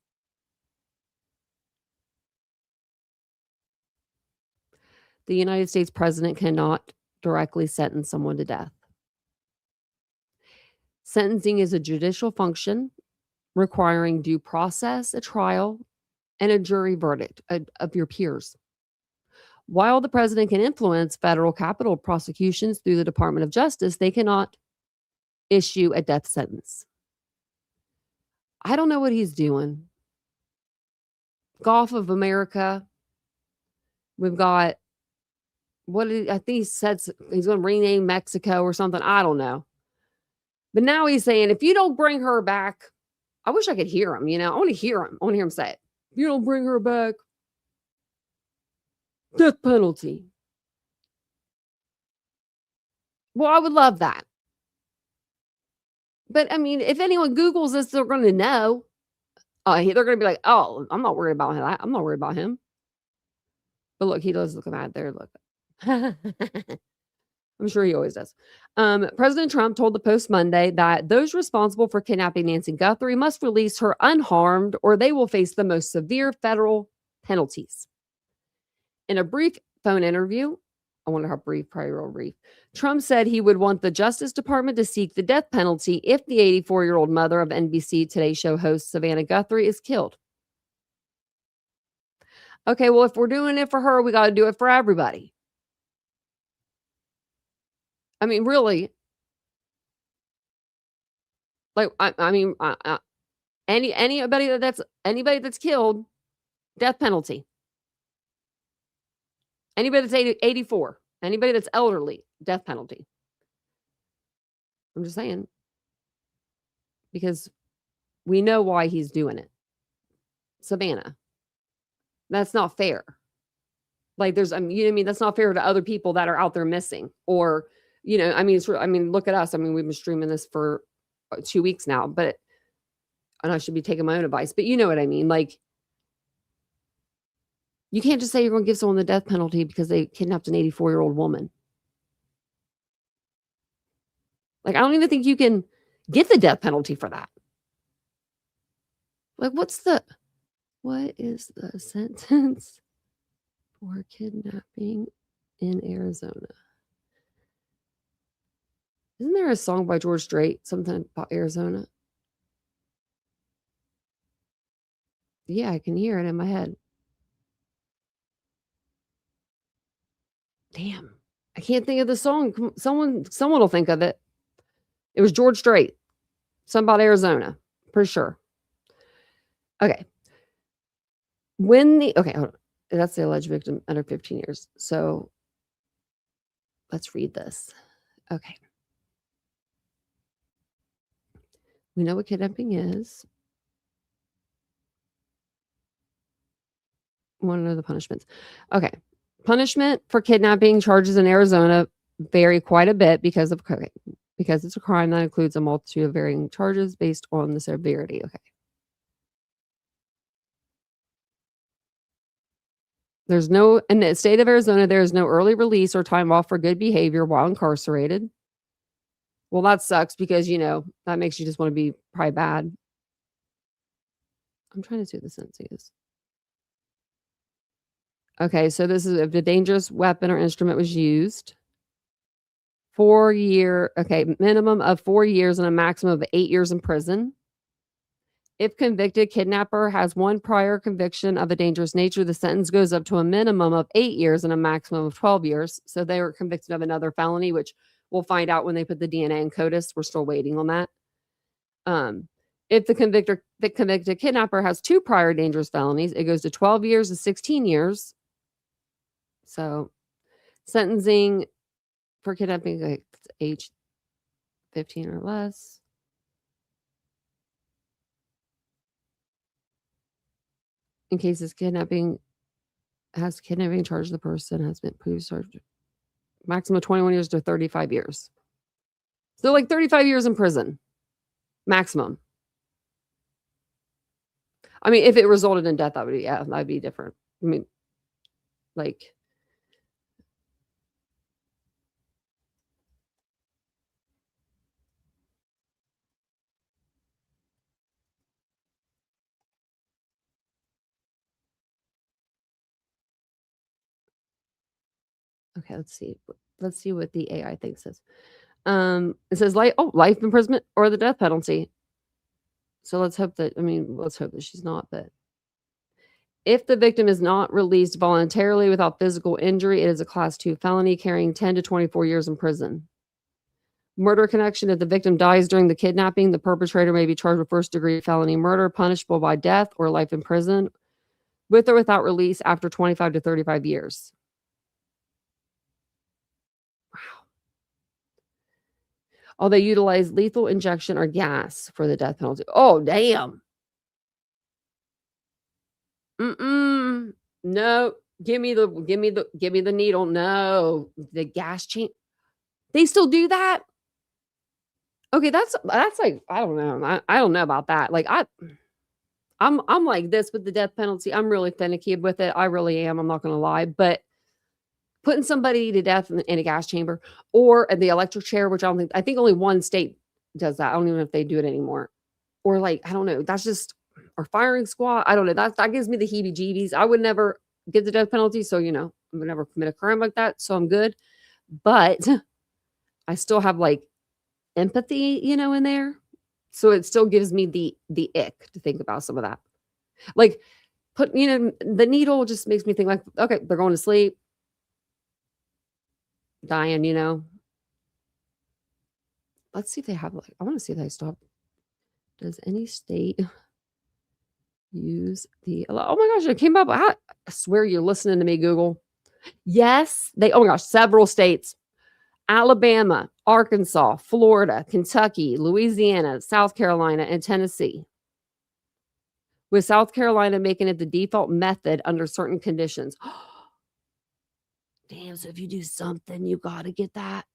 B: The United States president cannot directly sentence someone to death. Sentencing is a judicial function requiring due process, a trial, and a jury verdict of your peers. While the president can influence federal capital prosecutions through the Department of Justice, they cannot issue a death sentence. I don't know what he's doing. Gulf of America. We've got I think he said he's going to rename Mexico or something. I don't know. But now he's saying, if you don't bring her back, I wish I could hear him. I want to hear him. I want to hear him say it. If you don't bring her back, death penalty. Well, I would love that. But I mean, if anyone Googles this, they're going to know. They're going to be like, oh, I'm not worried about that. I'm not worried about him. But look, he does look mad there. Look. I'm sure he always does. President Trump told the Post Monday that those responsible for kidnapping Nancy Guthrie must release her unharmed or they will face the most severe federal penalties. In a brief phone interview, I wonder how brief, probably real brief, Trump said he would want the Justice Department to seek the death penalty if the 84-year-old mother of NBC Today Show host Savannah Guthrie is killed. Okay, well, if we're doing it for her, we got to do it for everybody. I mean, really, like, I mean, anybody that's killed, death penalty. Anybody that's 84, anybody that's elderly, death penalty. I'm just saying, because we know why he's doing it. Savannah, that's not fair. Like, you know what I mean? That's not fair to other people that are out there missing, or I mean, look at us. I mean, we've been streaming this for 2 weeks now, and I should be taking my own advice, but you know what I mean? Like, you can't just say you're going to give someone the death penalty because they kidnapped an 84-year-old woman. Like, I don't even think you can get the death penalty for that. Like, what is the sentence for kidnapping in Arizona? Isn't there a song by George Strait, something about Arizona? Yeah, I can hear it in my head. Damn, I can't think of the song. Someone will think of it. It was George Strait. Something about Arizona. Pretty sure. Okay. Okay, hold on. That's the alleged victim under 15 years. So let's read this. Okay. We know what kidnapping is. Want to know the punishments? Okay. Punishment for kidnapping charges in Arizona vary quite a bit because it's a crime that includes a multitude of varying charges based on the severity. Okay. There's no, in the state of Arizona, there is no early release or time off for good behavior while incarcerated. Well, that sucks because, that makes you just want to be probably bad. I'm trying to see what the sentence is. Okay, so this is if the dangerous weapon or instrument was used. 4 year, okay, minimum of 4 years and a maximum of 8 years in prison. If convicted kidnapper has one prior conviction of a dangerous nature, the sentence goes up to a minimum of 8 years and a maximum of 12 years. So they were convicted of another felony, which we'll find out when they put the DNA in CODIS. We're still waiting on that. If the convicted kidnapper has 2 prior dangerous felonies, it goes to 12 years to 16 years. So sentencing for kidnapping, like, age 15 or less. In cases kidnapping charged the person has been proved charged. Maximum 21 years to 35 years. So like 35 years in prison. Maximum. I mean, if it resulted in death, that'd be different. I mean, like, okay, let's see. Let's see what the AI thinks says. It says life imprisonment or the death penalty. So let's hope that she's not, but if the victim is not released voluntarily without physical injury, it is a class 2 felony carrying 10 to 24 years in prison. Murder connection. If the victim dies during the kidnapping, the perpetrator may be charged with first-degree felony murder, punishable by death or life in prison, with or without release after 25 to 35 years. Wow. Oh, they utilize lethal injection or gas for the death penalty. Oh, damn. No. Give me the needle. No. The gas chain. They still do that? Okay, that's like, I don't know. I don't know about that. Like, I'm like this with the death penalty. I'm really finicky with it. I really am. I'm not going to lie. But putting somebody to death in a gas chamber or in the electric chair, which I think only one state does that. I don't even know if they do it anymore. Or like, I don't know. That's just, or firing squad. I don't know. That gives me the heebie-jeebies. I would never get the death penalty. So, I would never commit a crime like that. So I'm good. But I still have like empathy, in there. So it still gives me the ick to think about some of that. Like, the needle just makes me think like, okay, they're going to sleep, dying, Let's see if they have, like, I want to see if they stop. Does any state use the, oh my gosh, it came up. I swear you're listening to me, Google. Yes, oh my gosh, several states. Alabama, Arkansas, Florida, Kentucky, Louisiana, South Carolina, and Tennessee. With South Carolina making it the default method under certain conditions. Damn, so if you do something, you got to get that.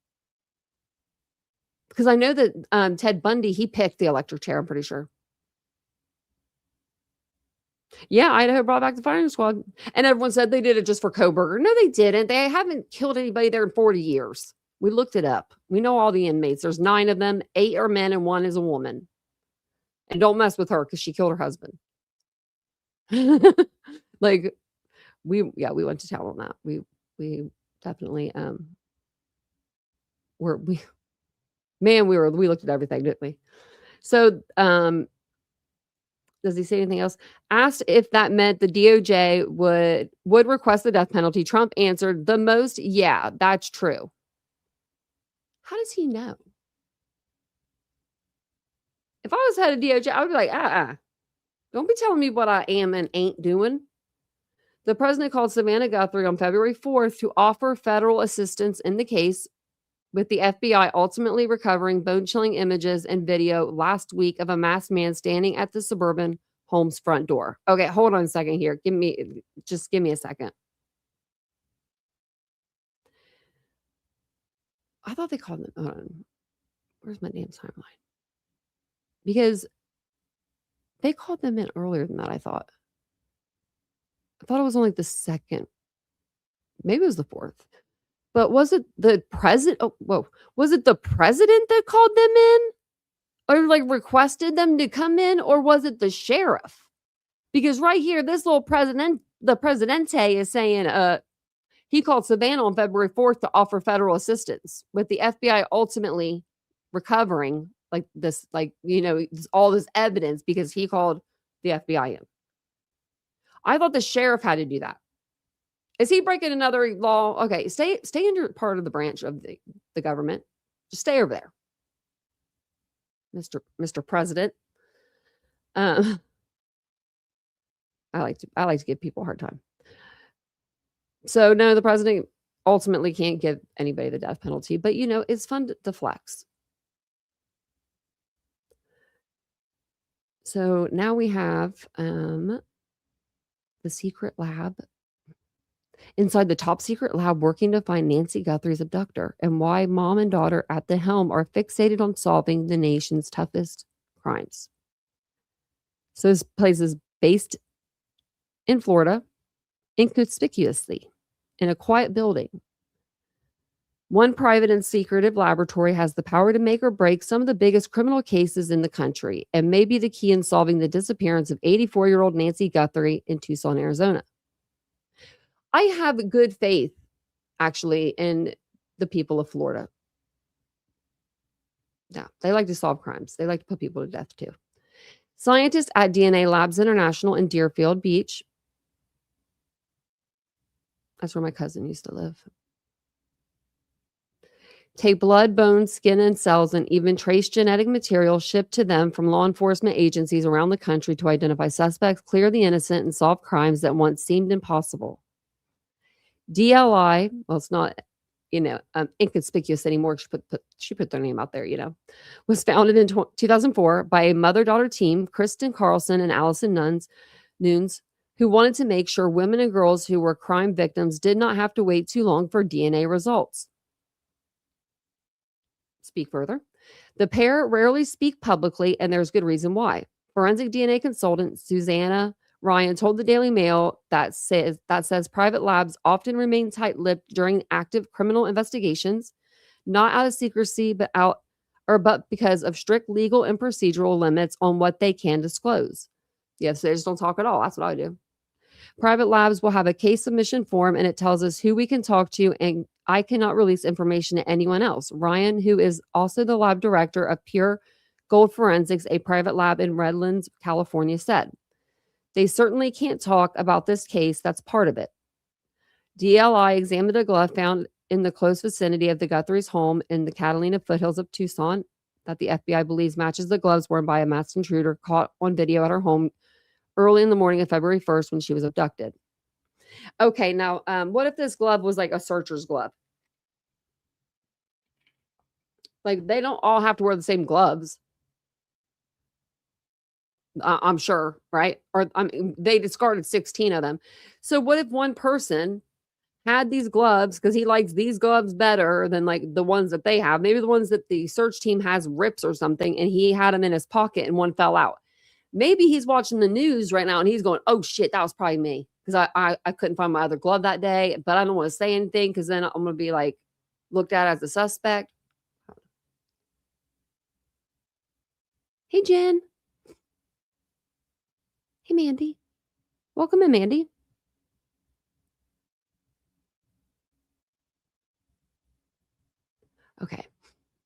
B: Because I know that Ted Bundy, he picked the electric chair, I'm pretty sure. Yeah, Idaho brought back the firing squad. And everyone said they did it just for Coburger. No, they didn't. They haven't killed anybody there in 40 years. We looked it up. We know all the inmates. There's 9 of them. 8 are men and 1 is a woman. And don't mess with her because she killed her husband. Like, we went to town on that. We definitely we looked at everything, didn't we? So does he say anything else? Asked if that meant the DOJ would request the death penalty, Trump answered, the most, yeah, that's true. How does he know? If I was head of DOJ, I would be like, don't be telling me what I am and ain't doing. The president called Savannah Guthrie on February 4th to offer federal assistance in the case, with the FBI ultimately recovering bone-chilling images and video last week of a masked man standing at the suburban home's front door. Okay, hold on a second here. Give me a second. I thought they called them. Hold on. Where's my damn timeline? Because they called them in earlier than that, I thought. I thought it was only the second. Maybe it was the fourth. But was it the president? Oh, whoa. Was it the president that called them in? Or like requested them to come in? Or was it the sheriff? Because right here, this little the presidente is saying, he called Savannah on February 4th to offer federal assistance, with the FBI ultimately recovering like this, like, all this evidence because he called the FBI in. I thought the sheriff had to do that. Is he breaking another law? Okay, stay in your part of the branch of the government. Just stay over there, Mr. President. I like to give people a hard time. So no, the president ultimately can't give anybody the death penalty, but it's fun to flex. So now we have the secret lab. Inside the top secret lab, working to find Nancy Guthrie's abductor, and why mom and daughter at the helm are fixated on solving the nation's toughest crimes. So this place is based in Florida, inconspicuously, in a quiet building. One private and secretive laboratory has the power to make or break some of the biggest criminal cases in the country, and may be the key in solving the disappearance of 84-year-old Nancy Guthrie in Tucson, Arizona. I have good faith, actually, in the people of Florida. Yeah, they like to solve crimes. They like to put people to death, too. Scientists at DNA Labs International in Deerfield Beach. That's where my cousin used to live. Take blood, bones, skin, and cells, and even trace genetic material shipped to them from law enforcement agencies around the country to identify suspects, clear the innocent, and solve crimes that once seemed impossible. DLI, well, it's not, inconspicuous anymore. She put their name out there, was founded in 2004 by a mother-daughter team, Kristen Carlson and Allison Nunes, who wanted to make sure women and girls who were crime victims did not have to wait too long for DNA results. Speak further. The pair rarely speak publicly, and there's good reason why. Forensic DNA consultant Susanna Ryan told the Daily Mail that says private labs often remain tight-lipped during active criminal investigations, not out of secrecy, but because of strict legal and procedural limits on what they can disclose. Yes, they just don't talk at all. That's what I do. Private labs will have a case submission form, and it tells us who we can talk to, and I cannot release information to anyone else. Ryan, who is also the lab director of Pure Gold Forensics, a private lab in Redlands, California, said, "They certainly can't talk about this case. That's part of it." DLI examined a glove found in the close vicinity of the Guthrie's home in the Catalina foothills of Tucson that the FBI believes matches the gloves worn by a masked intruder caught on video at her home early in the morning of February 1st when she was abducted. Okay, now, what if this glove was like a searcher's glove? Like, they don't all have to wear the same gloves. I'm sure, right? Or they discarded 16 of them. So what if one person had these gloves because he likes these gloves better than like the ones that they have? Maybe the ones that the search team has rips or something, and he had them in his pocket and one fell out. Maybe he's watching the news right now and he's going, "Oh shit, that was probably me." Because I couldn't find my other glove that day, but I don't want to say anything because then I'm going to be like looked at as a suspect. Hey, Jen. Hey, Mandy. Welcome in, Mandy. Okay.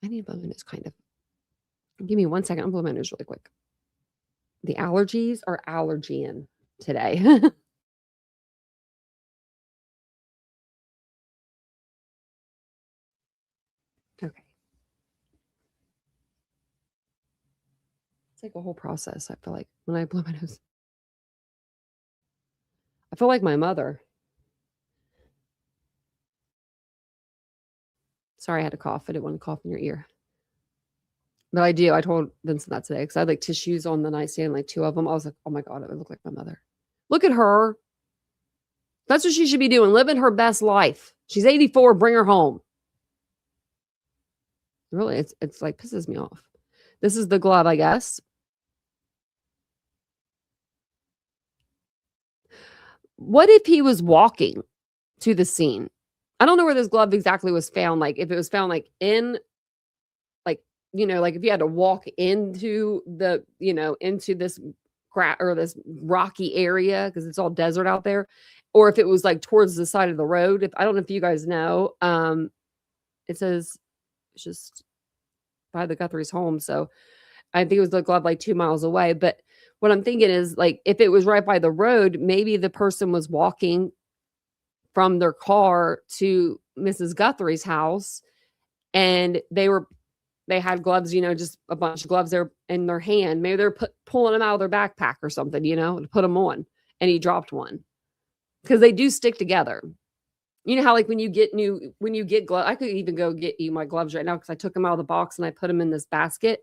B: I need to blow my nose kind of. Give me 1 second. I'll blow my nose really quick. The allergies are allergying today. Okay. It's like a whole process, I feel like, when I blow my nose. I feel like my mother. Sorry, I had to cough. I didn't want to cough in your ear. But I do. I told Vincent that today because I had like tissues on the nightstand, like 2 of them. I was like, oh my God, it would look like my mother. Look at her. That's what she should be doing, living her best life. She's 84, bring her home. Really, it's like pisses me off. This is the glove, I guess. What if he was walking to the scene? I don't know where this glove exactly was found. Like if it was found like in, like, like if you had to walk into the, into this or this rocky area because it's all desert out there, or if it was like towards the side of the road. I don't know if you guys know. It says it's just by the Guthrie's home. So I think it was the glove like 2 miles away. But what I'm thinking is like if it was right by the road, maybe the person was walking from their car to Mrs. Guthrie's house and they had gloves, just a bunch of gloves there in their hand. Maybe they're pulling them out of their backpack or something, to put them on, and he dropped one because they do stick together. You know how like when you get gloves, I could even go get you my gloves right now because I took them out of the box and I put them in this basket.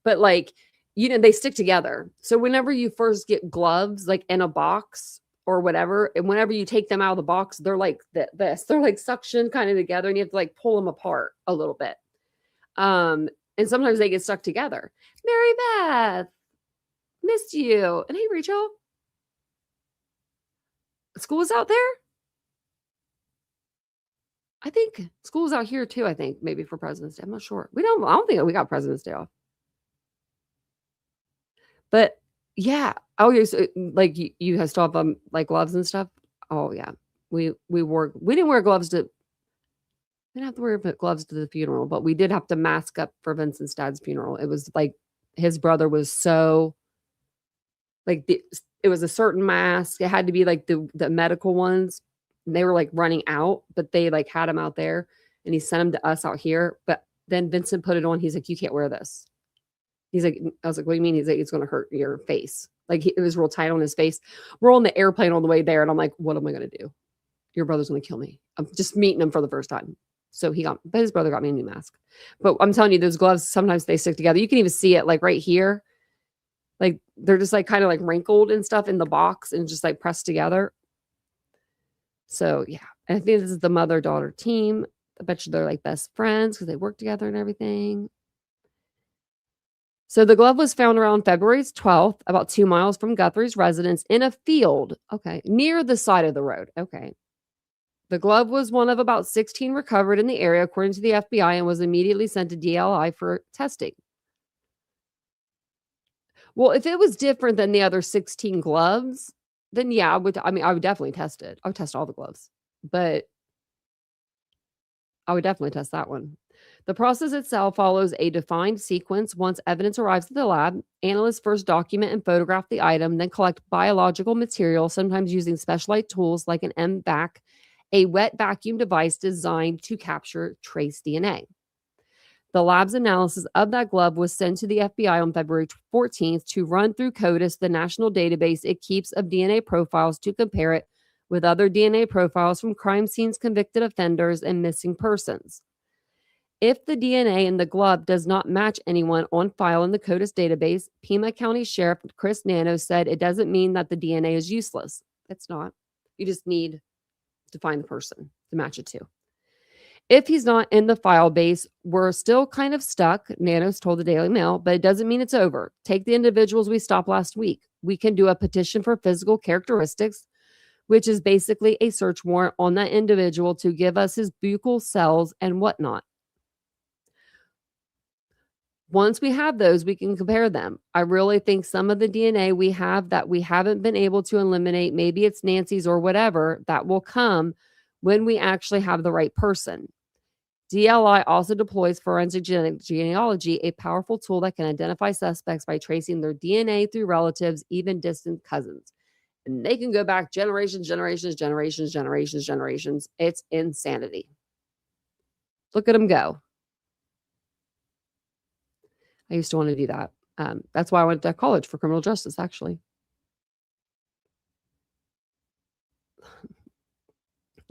B: But like, they stick together. So whenever you first get gloves, like in a box or whatever, and whenever you take them out of the box, they're like this. They're like suction kind of together, and you have to like pull them apart a little bit. And sometimes they get stuck together. Mary Beth, missed you. And hey, Rachel, school is out there. I think school is out here too. I think maybe for President's Day. I'm not sure. I don't think we got President's Day off. But yeah. Oh, yeah. So, like you have still have like gloves and stuff. Oh yeah. We didn't wear gloves we didn't have to wear gloves to the funeral, but we did have to mask up for Vincent's dad's funeral. It was like his brother was so like it was a certain mask. It had to be like the medical ones. And they were like running out, but they like had him out there and he sent them to us out here. But then Vincent put it on. He's like, you can't wear this. He's like, I was like, what do you mean? He's like, it's going to hurt your face. Like it was real tight on his face. We're on the airplane on the way there. And I'm like, what am I going to do? Your brother's going to kill me. I'm just meeting him for the first time. So but his brother got me a new mask. But I'm telling you, those gloves, sometimes they stick together. You can even see it like right here. Like they're just like kind of like wrinkled and stuff in the box and just like pressed together. So yeah, and I think this is the mother-daughter team. I bet you they're like best friends because they work together and everything. So the glove was found around February 12th, about 2 miles from Guthrie's residence in a field. Okay, near the side of the road. Okay. The glove was one of about 16 recovered in the area, according to the FBI, and was immediately sent to DLI for testing. Well, if it was different than the other 16 gloves, then yeah, I would definitely test it. I would test all the gloves, but I would definitely test that one. The process itself follows a defined sequence. Once evidence arrives at the lab, analysts first document and photograph the item, then collect biological material, sometimes using specialized tools like an MVAC, a wet vacuum device designed to capture trace DNA. The lab's analysis of that glove was sent to the FBI on February 14th to run through CODIS, the national database it keeps of DNA profiles, to compare it with other DNA profiles from crime scenes, convicted offenders, and missing persons. If the DNA in the glove does not match anyone on file in the CODIS database, Pima County Sheriff Chris Nano said it doesn't mean that the DNA is useless. It's not. You just need to find the person to match it to. If he's not in the file base, we're still kind of stuck, Nanos told the Daily Mail, but it doesn't mean it's over. Take the individuals we stopped last week. We can do a petition for physical characteristics, which is basically a search warrant on that individual to give us his buccal cells and whatnot. Once we have those, we can compare them. I really think some of the DNA we have that we haven't been able to eliminate, maybe it's Nancy's or whatever, that will come when we actually have the right person. DLI also deploys forensic genealogy, a powerful tool that can identify suspects by tracing their DNA through relatives, even distant cousins. And they can go back generations. It's insanity. Look at them go. I used to want to do that. That's why I went to college for criminal justice, actually.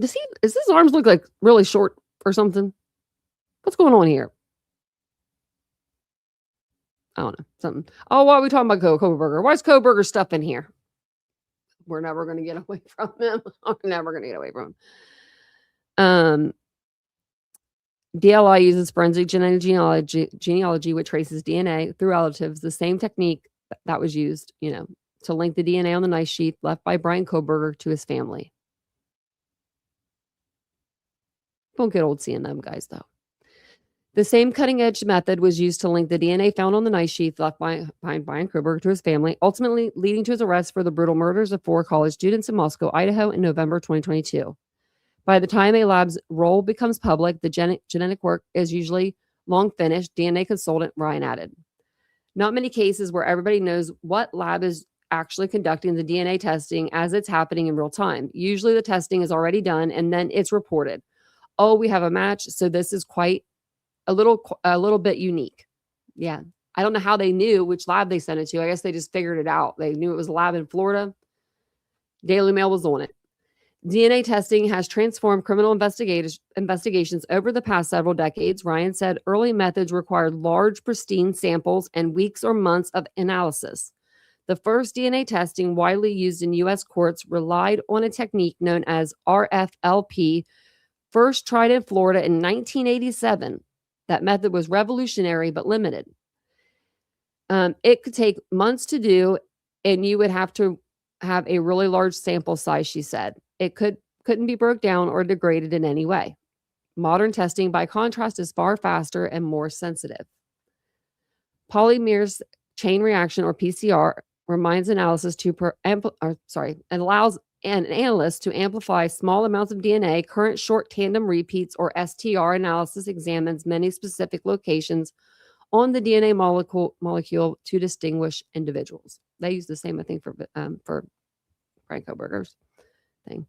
B: Does his arms look like really short or something? What's going on here? I don't know, something. Oh, why are we talking about Koberger? Why is Koberger stuff in here? We're never going to get away from him. We're never going to get away from him. DLI uses forensic genealogy, which traces DNA through relatives, the same technique that was used, to link the DNA on the knife sheath left by Brian Koberger to his family. Don't get old seeing them guys, though. The same cutting-edge method was used to link the DNA found on the knife sheath left by Brian Koberger to his family, ultimately leading to his arrest for the brutal murders of 4 college students in Moscow, Idaho in November 2022. By the time a lab's role becomes public, the genetic work is usually long finished, DNA consultant Ryan added. Not many cases where everybody knows what lab is actually conducting the DNA testing as it's happening in real time. Usually the testing is already done and then it's reported. Oh, we have a match, so this is quite a little bit unique. Yeah. I don't know how they knew which lab they sent it to. I guess they just figured it out. They knew it was a lab in Florida. Daily Mail was on it. DNA testing has transformed criminal investigations over the past several decades. Ryan said early methods required large, pristine samples and weeks or months of analysis. The first DNA testing widely used in U.S. courts relied on a technique known as RFLP, first tried in Florida in 1987. That method was revolutionary but limited. It could take months to do, and you would have to have a really large sample size, she said. It couldn't be broke down or degraded in any way. Modern testing, by contrast, is far faster and more sensitive. Polymerase chain reaction, or PCR, reminds analysis allows an analyst to amplify small amounts of DNA. Current short tandem repeats, or STR, analysis examines many specific locations on the DNA molecule to distinguish individuals. They use the same, I think, for Brian Koberger's thing.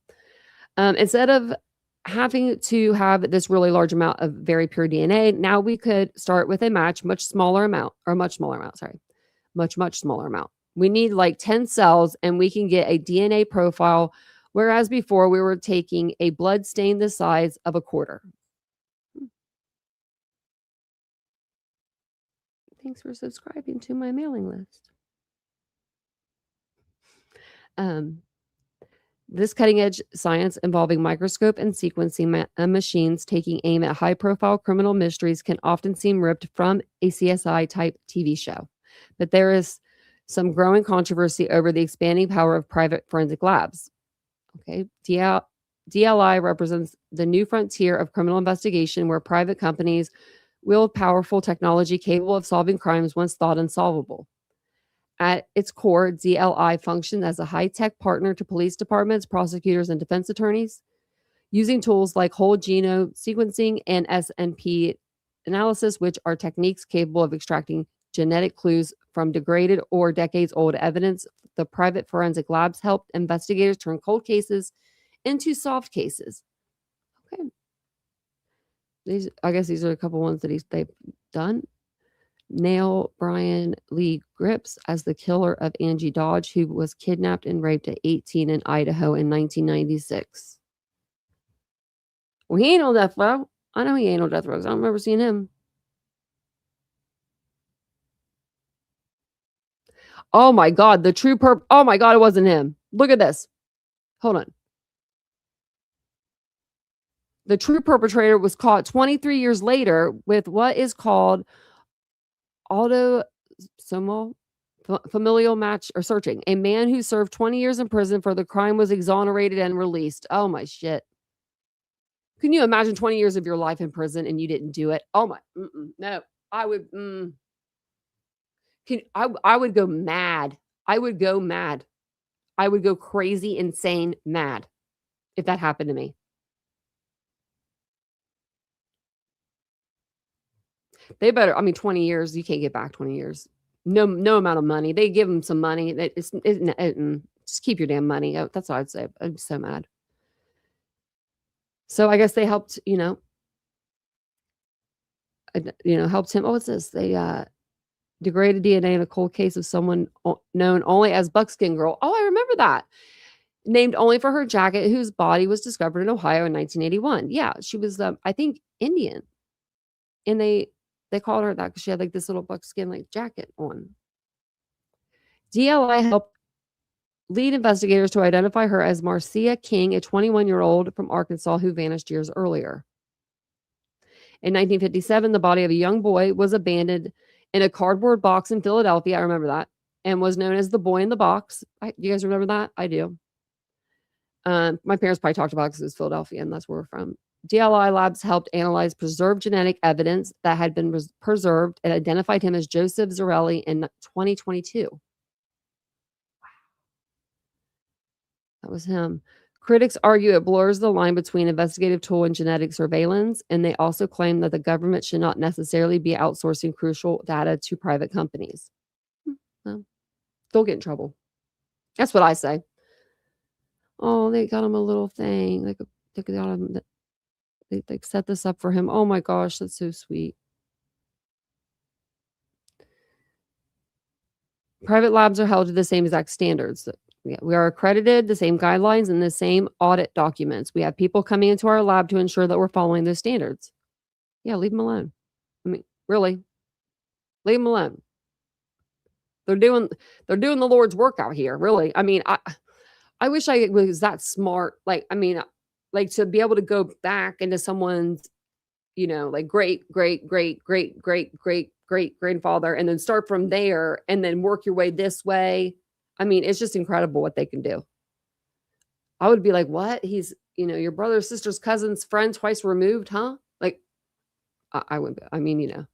B: Instead of having to have this really large amount of very pure DNA, now we could start with a much smaller amount. We need like 10 cells and we can get a DNA profile, whereas before we were taking a blood stain the size of a quarter. Thanks for subscribing to my mailing list. This cutting-edge science involving microscope and sequencing machines taking aim at high-profile criminal mysteries can often seem ripped from a CSI-type TV show. But there is some growing controversy over the expanding power of private forensic labs. Okay, DLI represents the new frontier of criminal investigation where private companies wield powerful technology capable of solving crimes once thought unsolvable. At its core, DLI functions as a high-tech partner to police departments, prosecutors, and defense attorneys, using tools like whole genome sequencing and SNP analysis, which are techniques capable of extracting genetic clues from degraded or decades-old evidence. The private forensic labs help investigators turn cold cases into solved cases. Okay. I guess these are a couple ones that they've done. Nail Brian Lee Grips as the killer of Angie Dodge, who was kidnapped and raped at 18 in Idaho in 1996. Well, he ain't on death row. I know he ain't on death row. I don't remember seeing him. Oh my God, oh my God, it wasn't him. Look at this. Hold on. The true perpetrator was caught 23 years later with what is called autosomal familial match or searching. A man who served 20 years in prison for the crime was exonerated and released. Oh my shit. Can you imagine 20 years of your life in prison and you didn't do it? Oh my, no. I would, I would go mad. I would go mad. I would go crazy, insane, mad if that happened to me. They better, 20 years, you can't get back 20 years. No amount of money. They give them some money. Just keep your damn money. That's all I'd say. I'm so mad. So I guess they helped, helped him. Oh, what's this? They degraded DNA in a cold case of someone known only as Buckskin Girl. Oh, I remember that. Named only for her jacket, whose body was discovered in Ohio in 1981. Yeah, she was, I think, Indian. And they They called her that because she had like this little buckskin like jacket on. DLI helped lead investigators to identify her as Marcia King, a 21-year-old from Arkansas who vanished years earlier. In 1957, the body of a young boy was abandoned in a cardboard box in Philadelphia. I remember that. And was known as the boy in the box. You guys remember that? I do. My parents probably talked about it because it was Philadelphia, and that's where we're from. DLI Labs helped analyze preserved genetic evidence that had been preserved and identified him as Joseph Zarelli in 2022. Wow. That was him. Critics argue it blurs the line between investigative tool and genetic surveillance, and they also claim that the government should not necessarily be outsourcing crucial data to private companies. Well, they'll get in trouble. That's what I say. Oh, they got him a little thing. They got him. They set this up for him. Oh my gosh, that's so sweet. Private labs are held to the same exact standards. Yeah, we are accredited, the same guidelines, and the same audit documents. We have people coming into our lab to ensure that we're following those standards. Yeah, leave them alone. I mean, really, leave them alone. They're doing the Lord's work out here. Really, I mean, I wish I was that smart. Like, I mean, like to be able to go back into someone's, like great grandfather, and then start from there, and then work your way this way. I mean, it's just incredible what they can do. I would be like, what? He's, your brother, sister's cousin's friend twice removed, huh? Like, I wouldn't. I mean,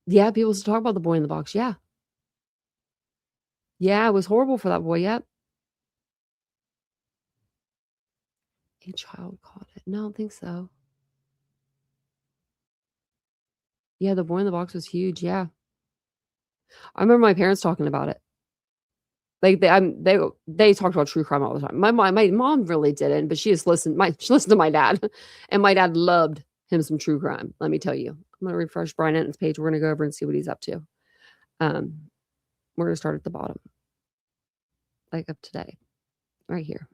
B: yeah, people still talk about the boy in the box. Yeah. Yeah, it was horrible for that boy. Yep. A child caught it. No, I don't think so. Yeah, the boy in the box was huge. Yeah. I remember my parents talking about it. Like they talked about true crime all the time. My mom really didn't, but she listened to my dad, and my dad loved him some true crime. Let me tell you. I'm gonna refresh Brian Enton's page. We're gonna go over and see what he's up to. We're gonna start at the bottom, like of today, right here.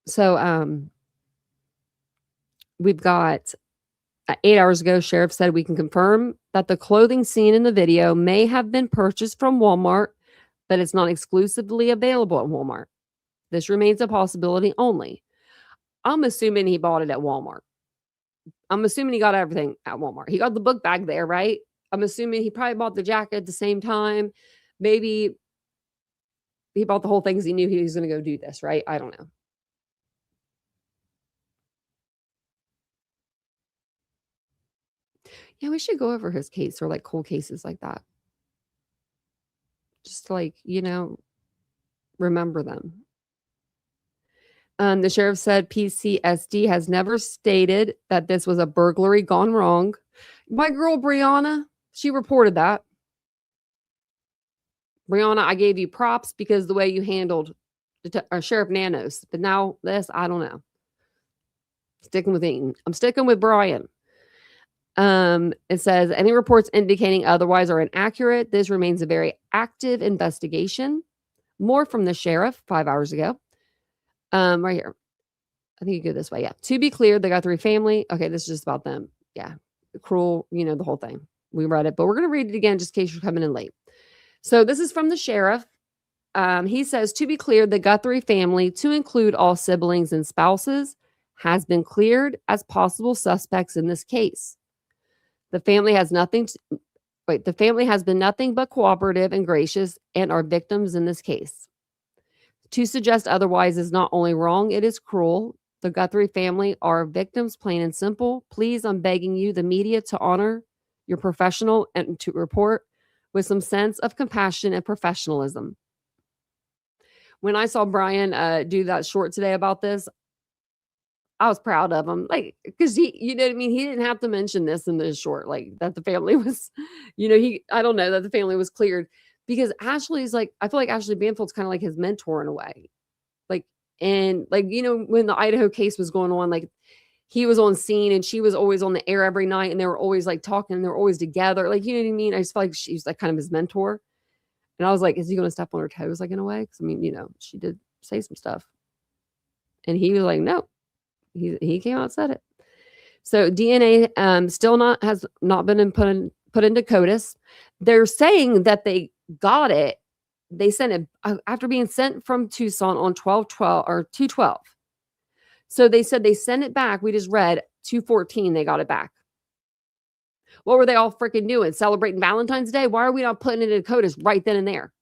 B: So we've got 8 hours ago, sheriff said we can confirm that the clothing seen in the video may have been purchased from Walmart, but it's not exclusively available at Walmart. This remains a possibility only. I'm assuming he bought it at Walmart. I'm assuming he got everything at Walmart. He got the book bag there, right? I'm assuming he probably bought the jacket at the same time. Maybe he bought the whole thing because he knew he was going to go do this, right? I don't know. Yeah, we should go over his case or like cold cases like that. Just like, remember them. The sheriff said PCSD has never stated that this was a burglary gone wrong. My girl, Brianna, she reported that. Brianna, I gave you props because the way you handled Sheriff Nanos. But now this, I don't know. Sticking with Eaton. I'm sticking with Brian. It says any reports indicating otherwise are inaccurate. This remains a very active investigation. More from the sheriff 5 hours ago. Right here. I think you go this way. Yeah. To be clear, the Guthrie family. Okay, this is just about them. Yeah. Cruel, the whole thing. We read it, but we're going to read it again just in case you're coming in late. So this is from the sheriff. He says, to be clear, the Guthrie family, to include all siblings and spouses, has been cleared as possible suspects in this case. The family has been nothing but cooperative and gracious and are victims in this case. To suggest otherwise is not only wrong, it is cruel. The Guthrie family are victims, plain and simple. Please, I'm begging you, the media, to honor your professional and to report with some sense of compassion and professionalism. When I saw Brian do that short today about this, I was proud of him. Like, because he, you know what I mean? He didn't have to mention this in this short, like that the family was, I don't know, that the family was cleared. Because Ashley's like, I feel like Ashley Banfield's kind of like his mentor in a way. Like, and like, when the Idaho case was going on, like he was on scene and she was always on the air every night and they were always like talking and they were always together. Like, you know what I mean? I just feel like she's like kind of his mentor. And I was like, is he going to step on her toes like in a way? Because I mean, she did say some stuff. And he was like, no. He came out and said it. So DNA still has not been put into CODIS. They're saying that they got it. They sent it after being sent from Tucson on 12/12 or 2/12. So they said they sent it back. We just read 2/14. They got it back. What were they all freaking doing? Celebrating Valentine's Day? Why are we not putting it in CODIS right then and there?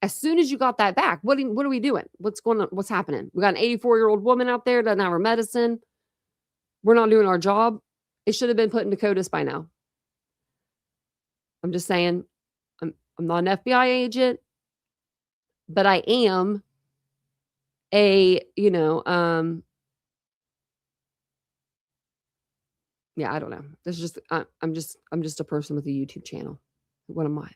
B: As soon as you got that back, what are we doing? What's going on? What's happening? We got an 84-year-old woman out there, doesn't have her medicine. We're not doing our job. It should have been put into CODIS by now. I'm just saying, I'm not an FBI agent, but I am a, yeah, I don't know. This is just, I'm just a person with a YouTube channel. What am I?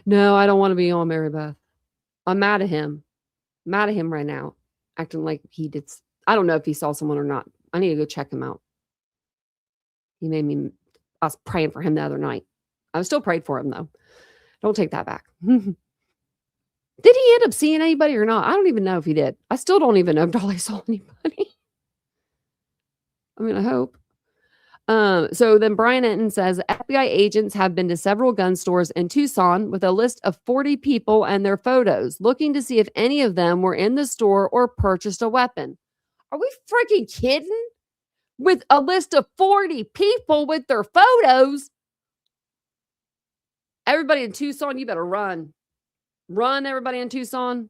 B: No, I don't want to be on Mary Beth. I'm mad at him. Mad at him right now, acting like he did. I don't know if he saw someone or not. I need to go check him out. He made me, I was praying for him the other night. I still prayed for him though. Don't take that back. Did he end up seeing anybody or not? I don't even know if he did. I still don't even know if Dolly saw anybody. I mean, I hope. So then Brian Enton says FBI agents have been to several gun stores in Tucson with a list of 40 people and their photos, looking to see if any of them were in the store or purchased a weapon. Are we freaking kidding? With a list of 40 people with their photos? Everybody in Tucson, you better run. Run, everybody in Tucson.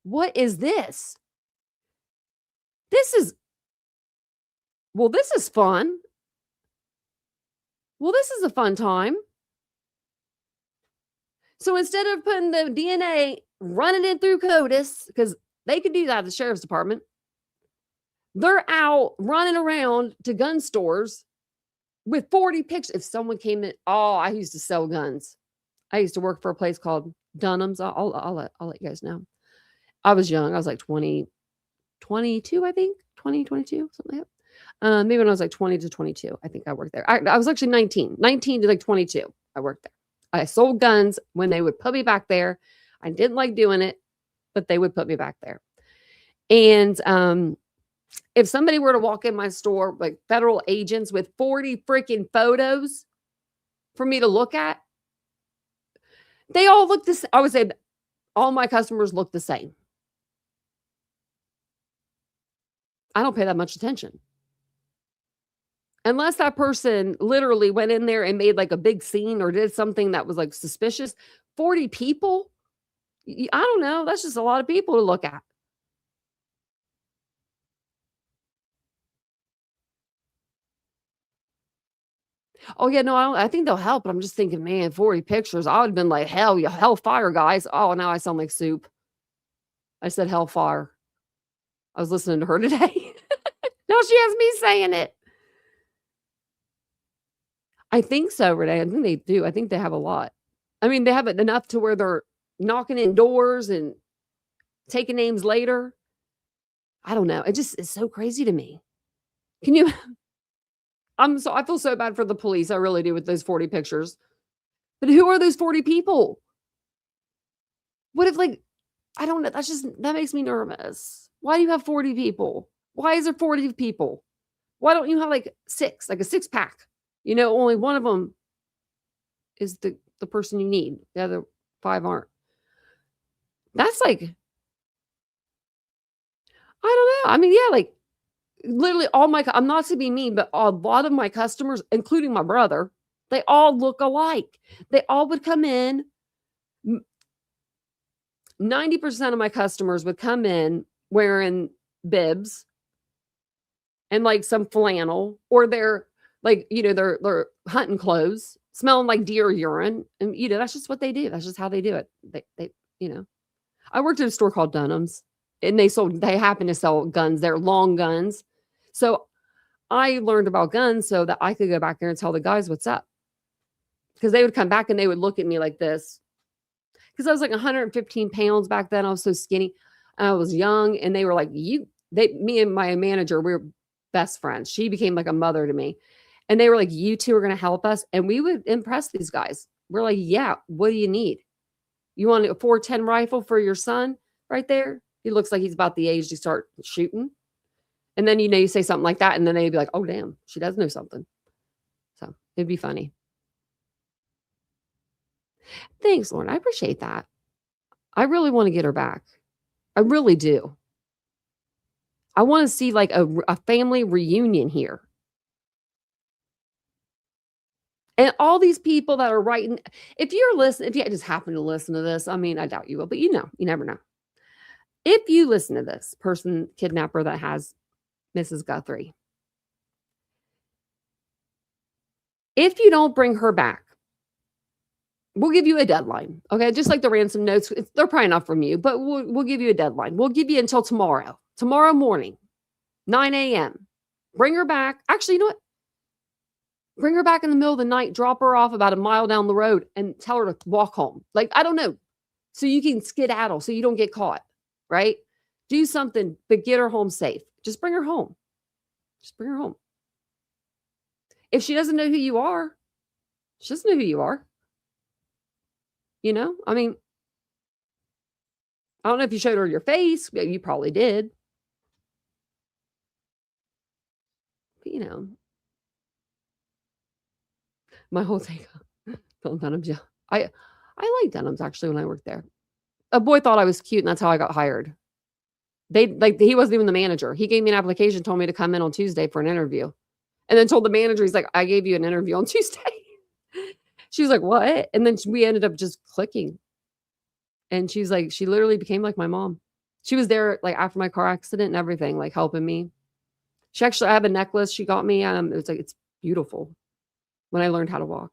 B: What is this? This is fun. Well, this is a fun time. So instead of putting the DNA, running it through CODIS, because they could do that at the sheriff's department, they're out running around to gun stores with 40 pictures. If someone came in, I used to sell guns. I used to work for a place called Dunham's. I'll let you guys know. I was young. I was like 22, I think. 22, something like that. Maybe when I was like 20 to 22, I think I worked there. I was actually 19 to like 22. I worked there. I sold guns when they would put me back there. I didn't like doing it, but they would put me back there. And if somebody were to walk in my store, like federal agents with 40 freaking photos for me to look at, they all look the same. I would say all my customers look the same. I don't pay that much attention. Unless that person literally went in there and made like a big scene or did something that was like suspicious. 40 people? I don't know. That's just a lot of people to look at. Oh, yeah, no, I think they'll help. But I'm just thinking, man, 40 pictures. I would have been like, hellfire, guys. Oh, now I sound like soup. I said hellfire. I was listening to her today. Now she has me saying it. I think so, Renee. I think they do. I think they have a lot. I mean, they have it enough to where they're knocking in doors and taking names later. I don't know. It's so crazy to me. Can you? I feel so bad for the police. I really do with those 40 pictures. But who are those 40 people? What if I don't know. That makes me nervous. Why do you have 40 people? Why is there 40 people? Why don't you have like six, like a 6-pack? Only one of them is the person you need. The other 5 aren't. That's I don't know. I mean, yeah, literally I'm not to be mean, but a lot of my customers, including my brother, they all look alike. They all would come in. 90% of my customers would come in wearing bibs and some flannel, or they're they're hunting clothes, smelling like deer urine. And, that's just what they do. That's just how they do it. They I worked at a store called Dunham's, and they happen to sell guns. They're long guns. So I learned about guns so that I could go back there and tell the guys what's up. Because they would come back and they would look at me like this. Because I was like 115 pounds back then. I was so skinny. I was young, and they were like, me and my manager, we were best friends. She became like a mother to me. And they were like, you two are going to help us. And we would impress these guys. We're like, yeah, what do you need? You want a 410 rifle for your son right there? He looks like he's about the age to start shooting. And then, you say something like that, and then they'd be like, oh, damn, she does know something. So it'd be funny. Thanks, Lauren. I appreciate that. I really want to get her back. I really do. I want to see like a family reunion here. And all these people that are writing, if you just happen to listen to this, I mean, I doubt you will, but you never know. If you listen to this kidnapper that has Mrs. Guthrie, if you don't bring her back, we'll give you a deadline. Okay. Just like the ransom notes, they're probably not from you, but we'll give you a deadline. We'll give you until tomorrow morning, 9 a.m. Bring her back. Actually, you know what? Bring her back in the middle of the night, drop her off about a mile down the road and tell her to walk home. Like, I don't know. So you can skedaddle so you don't get caught, right? Do something, but get her home safe. Just bring her home. Just bring her home. If she doesn't know who you are, she doesn't know who you are. I mean, I don't know if you showed her your face. You probably did. But, my whole thing, Phil Dunham's, yeah. I liked Dunham's actually when I worked there. A boy thought I was cute, and that's how I got hired. He wasn't even the manager. He gave me an application, told me to come in on Tuesday for an interview, and then told the manager, he's like, I gave you an interview on Tuesday. She was like, what? And then we ended up just clicking. And she's like, she literally became like my mom. She was there like after my car accident and everything, like helping me. I have a necklace she got me. It was like, it's beautiful when I learned how to walk.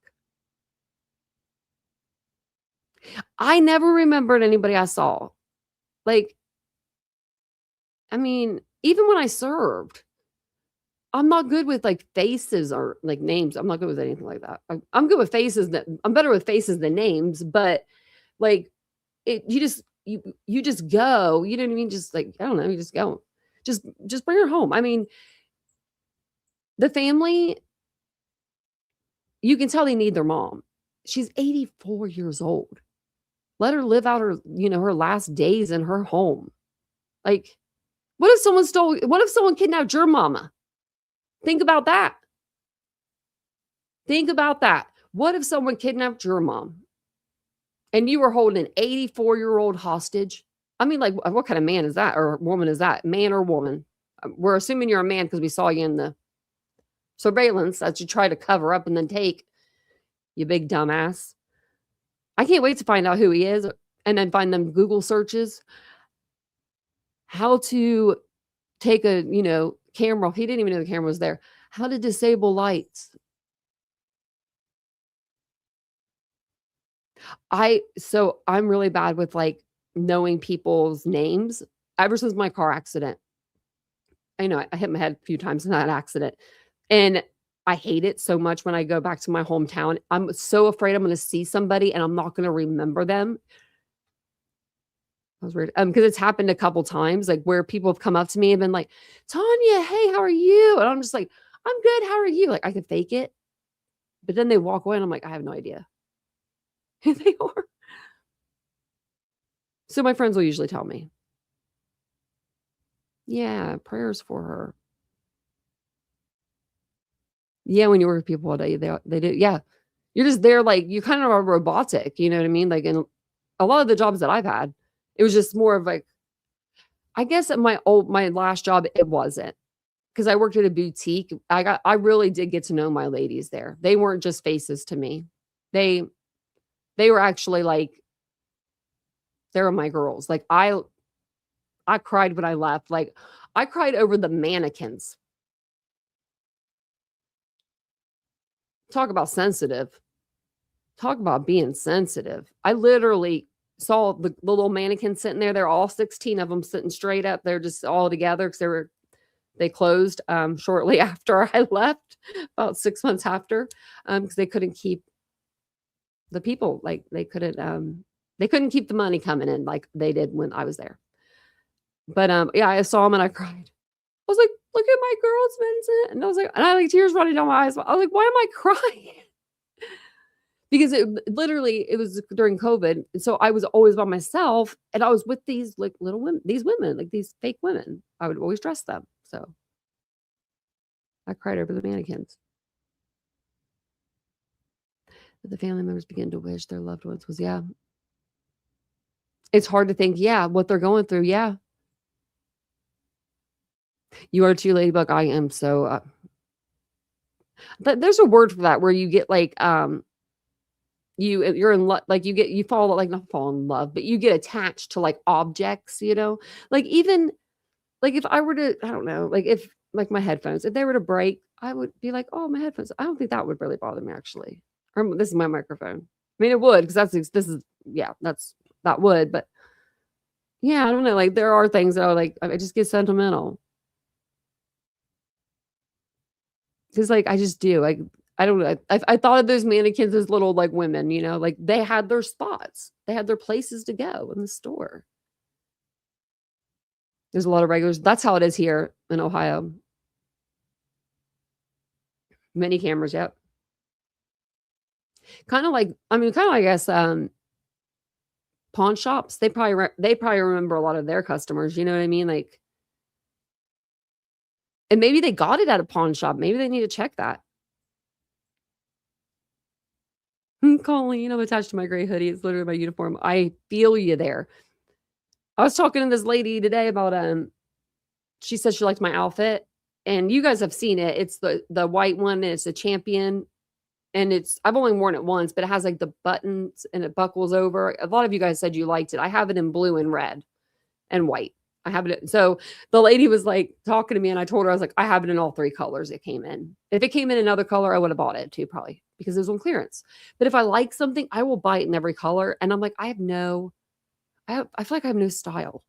B: I never remembered anybody I saw. Like, I mean, even when I served, I'm not good with like faces or like names. I'm not good with anything like that. I'm good with faces. I'm better with faces than names, but like you just go, you know what I mean? Just like, I don't know, you just go. Just bring her home. I mean, the family, you can tell they need their mom. She's 84 years old. Let her live out her, her last days in her home. Like, what if someone kidnapped your mama? Think about that. What if someone kidnapped your mom and you were holding an 84-year-old hostage? I mean, like, what kind of man is that or woman is that? Man or woman? We're assuming you're a man because we saw you in the surveillance that you try to cover up and then take, you big dumbass. I can't wait to find out who he is and then find them Google searches. How to take a, camera. He didn't even know the camera was there. How to disable lights. I'm really bad with like knowing people's names ever since my car accident. I know I hit my head a few times in that accident, and I hate it so much when I go back to my hometown. I'm so afraid I'm going to see somebody and I'm not going to remember them. That was weird. Because it's happened a couple times, like where people have come up to me and been like, Tanya, hey, how are you? And I'm just like, I'm good. How are you? Like, I could fake it. But then they walk away and I'm like, I have no idea who they are. So my friends will usually tell me, yeah, prayers for her. Yeah, when you work with people all day, they do. Yeah. You're just there, like, you kind of are robotic, you know what I mean? Like, in a lot of the jobs that I've had, it was just more of like, I guess at my last job, it wasn't. Because I worked at a boutique. I really did get to know my ladies there. They weren't just faces to me. They were actually like, they were my girls. Like, I cried when I left. Like, I cried over the mannequins. Talk about sensitive. Talk about being sensitive. I literally saw the little mannequins sitting there. They're all 16 of them sitting straight up. They're just all together because they closed shortly after I left, about 6 months after, because they couldn't keep the people. Like, they couldn't keep the money coming in like they did when I was there. But yeah, I saw them and I cried. I was like, look at my girls, Vincent. And I was like, and I had like tears running down my eyes. I was like, why am I crying? because it was during COVID. And so I was always by myself and I was with these like little women, these fake women. I would always dress them. So I cried over the mannequins. But the family members began to wish their loved ones was, yeah. It's hard to think, yeah, what they're going through. Yeah. You are too, Ladybug. I am so, but there's a word for that where you get like, you're in love, like you fall, like not fall in love, but you get attached to like objects, like even like if I were to, I don't know, like if like my headphones, if they were to break, I would be like, oh, my headphones. I don't think that would really bother me actually. Or this is my microphone. I mean, it would, because that would, but yeah, I don't know. Like there are things that I just get sentimental. Because like I just do. Like I don't know. I thought of those mannequins as little like women, like they had their spots. They had their places to go in the store. There's a lot of regulars. That's how it is here in Ohio. Many cameras, yep. Kind of like, I guess, pawn shops. They probably remember a lot of their customers. You know what I mean? Like, and maybe they got it at a pawn shop. Maybe they need to check that. Colleen, I'm attached to my gray hoodie. It's literally my uniform. I feel you there. I was talking to this lady today about she said she liked my outfit, and you guys have seen it. It's the white one, and it's a champion, and I've only worn it once, but it has like the buttons and it buckles over. A lot of you guys said you liked it. I have it in blue and red and white. I have it. So the lady was like talking to me, and I told her, I was like, I have it in all 3 colors it came in. If it came in another color, I would have bought it too, probably, because it was on clearance. But if I like something, I will buy it in every color. And I'm like, I feel like I have no style,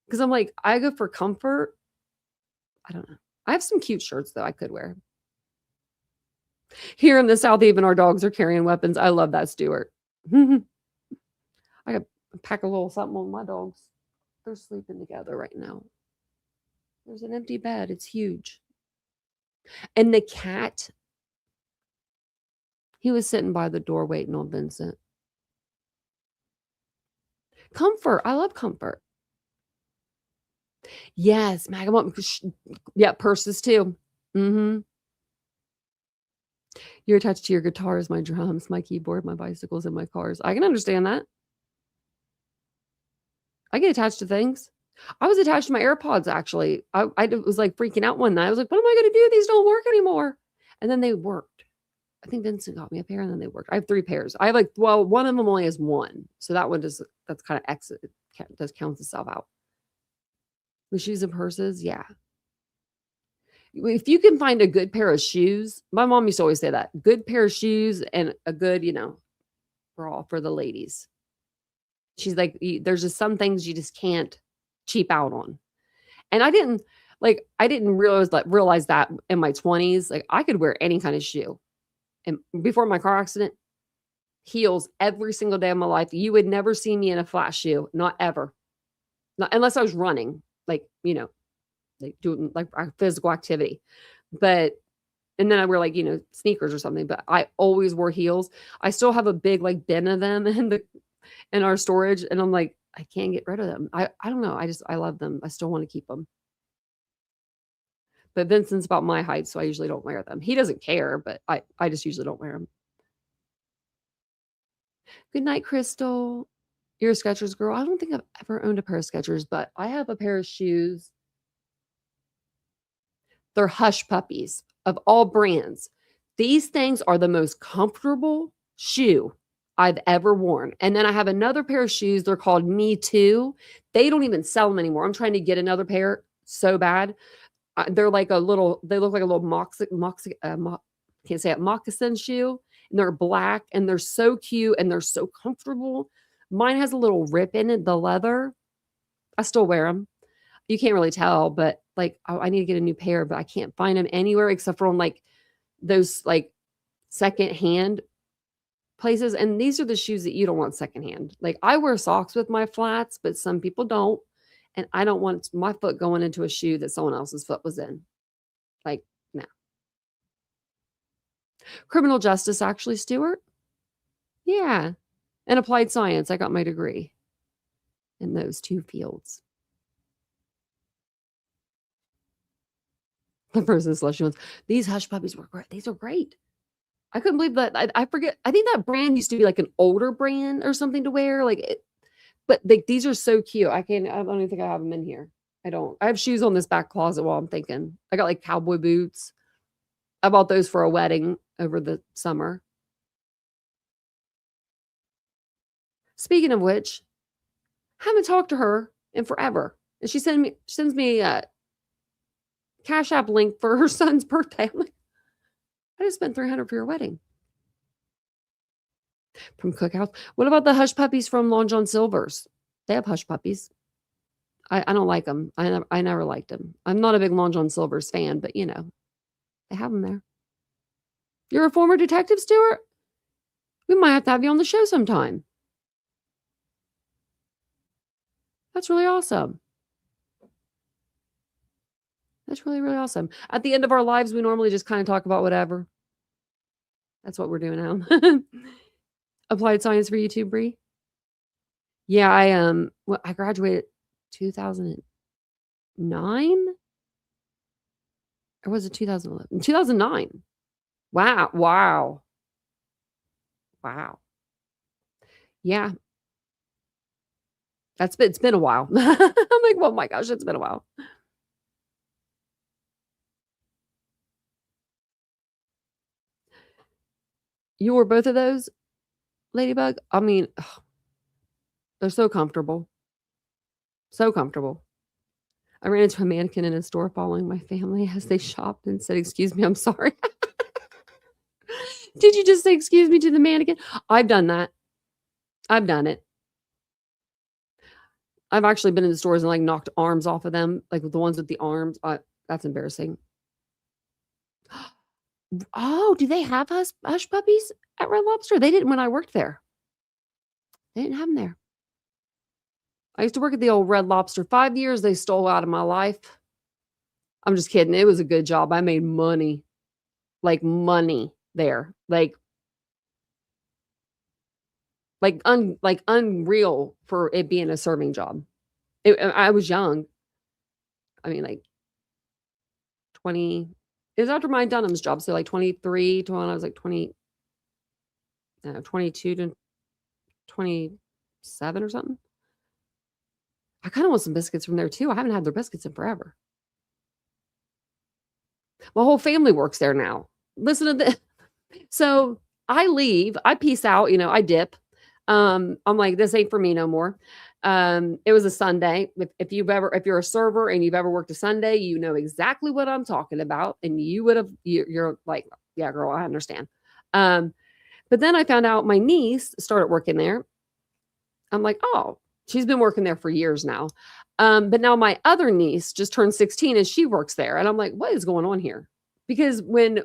B: because I'm like, I go for comfort. I don't know. I have some cute shirts though I could wear. Here in the South, even our dogs are carrying weapons. I love that, Stuart. I got to pack a little something on my dogs. They're sleeping together right now. There's an empty bed. It's huge. And the cat, he was sitting by the door waiting on Vincent. Comfort. I love comfort. Yes, Mag. Yeah, purses too. Mm-hmm. You're attached to your guitars, my drums, my keyboard, my bicycles, and my cars. I can understand that. I get attached to things. I was attached to my AirPods, actually. I was like freaking out one night. I was like, what am I going to do? These don't work anymore. And then they worked. I think Vincent got me a pair, and then they worked. I have 3 pairs. I have one of them only has 1. So that one that's kind of exit. Does counts itself out. With shoes and purses, yeah. If you can find a good pair of shoes, my mom used to always say that, good pair of shoes and a good, bra for the ladies. She's like, there's just some things you just can't cheap out on. And I didn't realize that in my 20s, like I could wear any kind of shoe. And before my car accident, heels every single day of my life. You would never see me in a flat shoe, not ever. Not unless I was running, like doing like physical activity. And then I wear sneakers or something, but I always wore heels. I still have a big bin of them in our storage, and I'm like, I can't get rid of them. I don't know. I love them. I still want to keep them. But Vincent's about my height, so I usually don't wear them. He doesn't care, but I just usually don't wear them. Good night, Crystal. You're a Skechers girl. I don't think I've ever owned a pair of Skechers, but I have a pair of shoes. They're Hush Puppies of all brands. These things are the most comfortable shoe I've ever worn. And then I have another pair of shoes. They're called Me Too. They don't even sell them anymore. I'm trying to get another pair so bad. They're like they look like a little moccasin shoe. And they're black, and they're so cute, and they're so comfortable. Mine has a little rip in it, the leather. I still wear them. You can't really tell, but I need to get a new pair, but I can't find them anywhere except for on those secondhand places. And these are the shoes that you don't want secondhand. I wear socks with my flats, but some people don't. And I don't want my foot going into a shoe that someone else's foot was in. No. Criminal justice, actually, Stuart. Yeah. And applied science. I got my degree in those 2 fields. The person slushing ones. These hush puppies were great. These are great. I couldn't believe that. I forget. I think that brand used to be like an older brand or something to wear. But these are so cute. I don't even think I have them in here. I don't. I have shoes on this back closet while I'm thinking. I got like cowboy boots. I bought those for a wedding over the summer. Speaking of which, haven't talked to her in forever. And she sends me a Cash App link for her son's birthday. I'm like, I just spent $300 for your wedding. From Cookhouse. What about the hush puppies from Long John Silver's? They have hush puppies. I don't like them. I never liked them. I'm not a big Long John Silver's fan, but they have them there. You're a former detective, Stuart? We might have to have you on the show sometime. That's really awesome. That's really, really awesome. At the end of our lives, we normally just kind of talk about whatever. That's what we're doing now. Applied science for you too, Bree? Yeah, I graduated 2009? Or was it 2011? 2009. Wow. Yeah. It's been a while. I'm like, oh my gosh, it's been a while. You wore both of those, Ladybug? I mean, they're so comfortable. So comfortable. I ran into a mannequin in a store following my family as they shopped and said, "Excuse me, I'm sorry." Did you just say excuse me to the mannequin? I've done that. I've done it. I've actually been in the stores and like knocked arms off of them, like the ones with the arms. That's embarrassing. Oh, do they have hush puppies at Red Lobster? They didn't when I worked there. They didn't have them there. I used to work at the old Red Lobster. 5 years they stole out of my life. I'm just kidding. It was a good job. I made money. Like money there. Like unreal for it being a serving job. I was young. I mean, like 20. It was after my Dunham's job. So like 23 to when I was like 22 to 27 or something. I kind of want some biscuits from there too. I haven't had their biscuits in forever. My whole family works there now. Listen to this. So I leave, I peace out, I dip. I'm like, this ain't for me no more. It was a Sunday. If you're a server and you've ever worked a Sunday, you know exactly what I'm talking about. And you're like, yeah, girl, I understand. But then I found out my niece started working there. I'm like, oh, she's been working there for years now. But now my other niece just turned 16 and she works there. And I'm like, what is going on here? Because when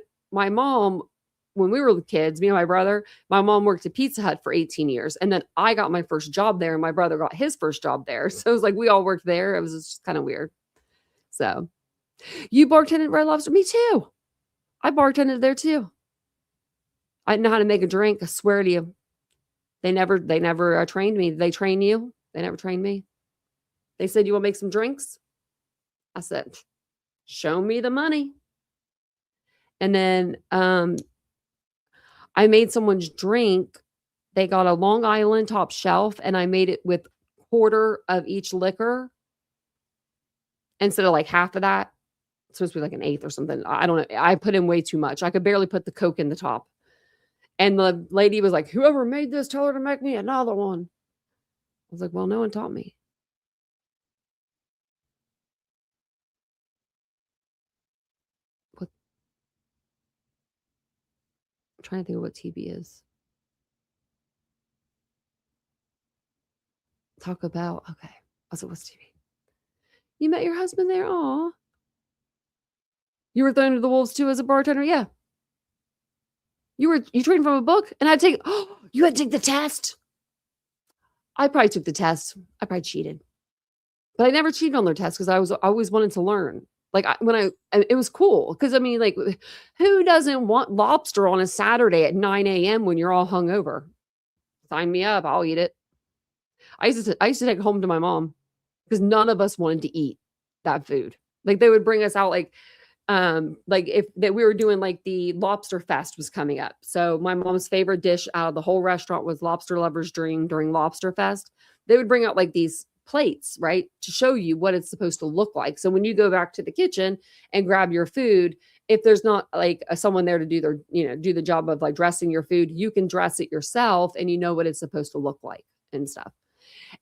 B: we were kids, me and my brother, my mom worked at Pizza Hut for 18 years. And then I got my first job there and my brother got his first job there. So it was like, we all worked there. It was just kind of weird. So you bartended at Red Lobster? Me too. I bartended there too. I didn't know how to make a drink. I swear to you. They never trained me. Did they train you? They never trained me. They said, you want to make some drinks? I said, show me the money. And then I made someone's drink. They got a Long Island top shelf, and I made it with quarter of each liquor instead of like half of that. It's supposed to be like an eighth or something. I don't know. I put in way too much. I could barely put the Coke in the top. And the lady was like, whoever made this, tell her to make me another one. I was like, well, no one taught me. I'm trying to think of what TV is. Taco Bell. Okay. I was like, what's TV? You met your husband there? Aw. You were thrown to the wolves too as a bartender? Yeah. You trained from a book? And you had to take the test? I probably took the test. I probably cheated. But I never cheated on their test because I always wanted to learn. Like it was cool. Because I mean, like, who doesn't want lobster on a Saturday at 9 a.m. when you're all hungover? Sign me up. I'll eat it. I used to take it home to my mom because none of us wanted to eat that food. Like they would bring us out like if that we were doing like the lobster fest was coming up. So my mom's favorite dish out of the whole restaurant was lobster lover's dream during lobster fest. They would bring out like these plates, right, to show you what it's supposed to look like. So when you go back to the kitchen and grab your food, if there's not like someone there to do their, do the job of like dressing your food, you can dress it yourself and you know what it's supposed to look like and stuff.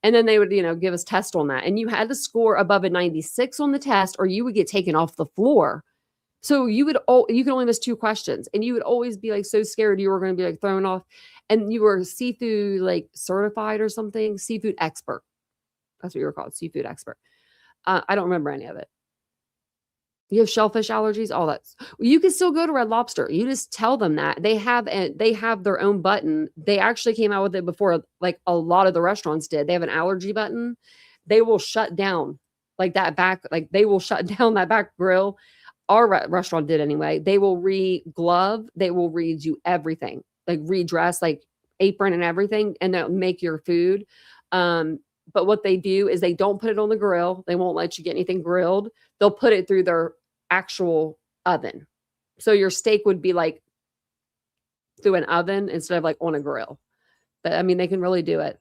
B: And then they would, give us tests on that. And you had to score above a 96 on the test or you would get taken off the floor. So you could only miss 2 questions and you would always be like so scared you were going to be like thrown off. And you were seafood like certified or something, seafood expert. That's what you were called, seafood expert. I don't remember any of it. You have shellfish allergies, all that. You can still go to Red Lobster. You just tell them that. They have their own button. They actually came out with it before, like a lot of the restaurants did. They have an allergy button. They will shut down like that back, like they will shut down that back grill. Our restaurant did anyway. They will re-glove. They will redo everything, like redress, like apron and everything, and they'll make your food. But what they do is they don't put it on the grill. They won't let you get anything grilled. They'll put it through their actual oven. So your steak would be like through an oven instead of like on a grill. But I mean, they can really do it.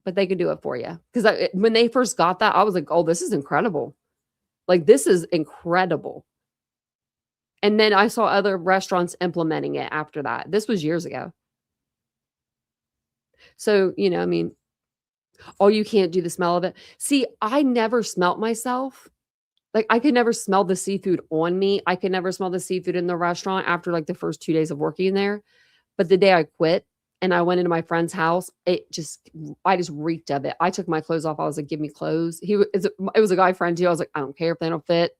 B: But they could do it for you. Because when they first got that, I was like, oh, this is incredible. Like, this is incredible. And then I saw other restaurants implementing it after that. This was years ago. So, I mean, oh, you can't do the smell of it. See, I never smelt myself. Like I could never smell the seafood on me. I could never smell the seafood in the restaurant after like the first 2 days of working there. But the day I quit and I went into my friend's house, I just reeked of it. I took my clothes off. I was like, give me clothes. It was a guy friend too. I was like, I don't care if they don't fit.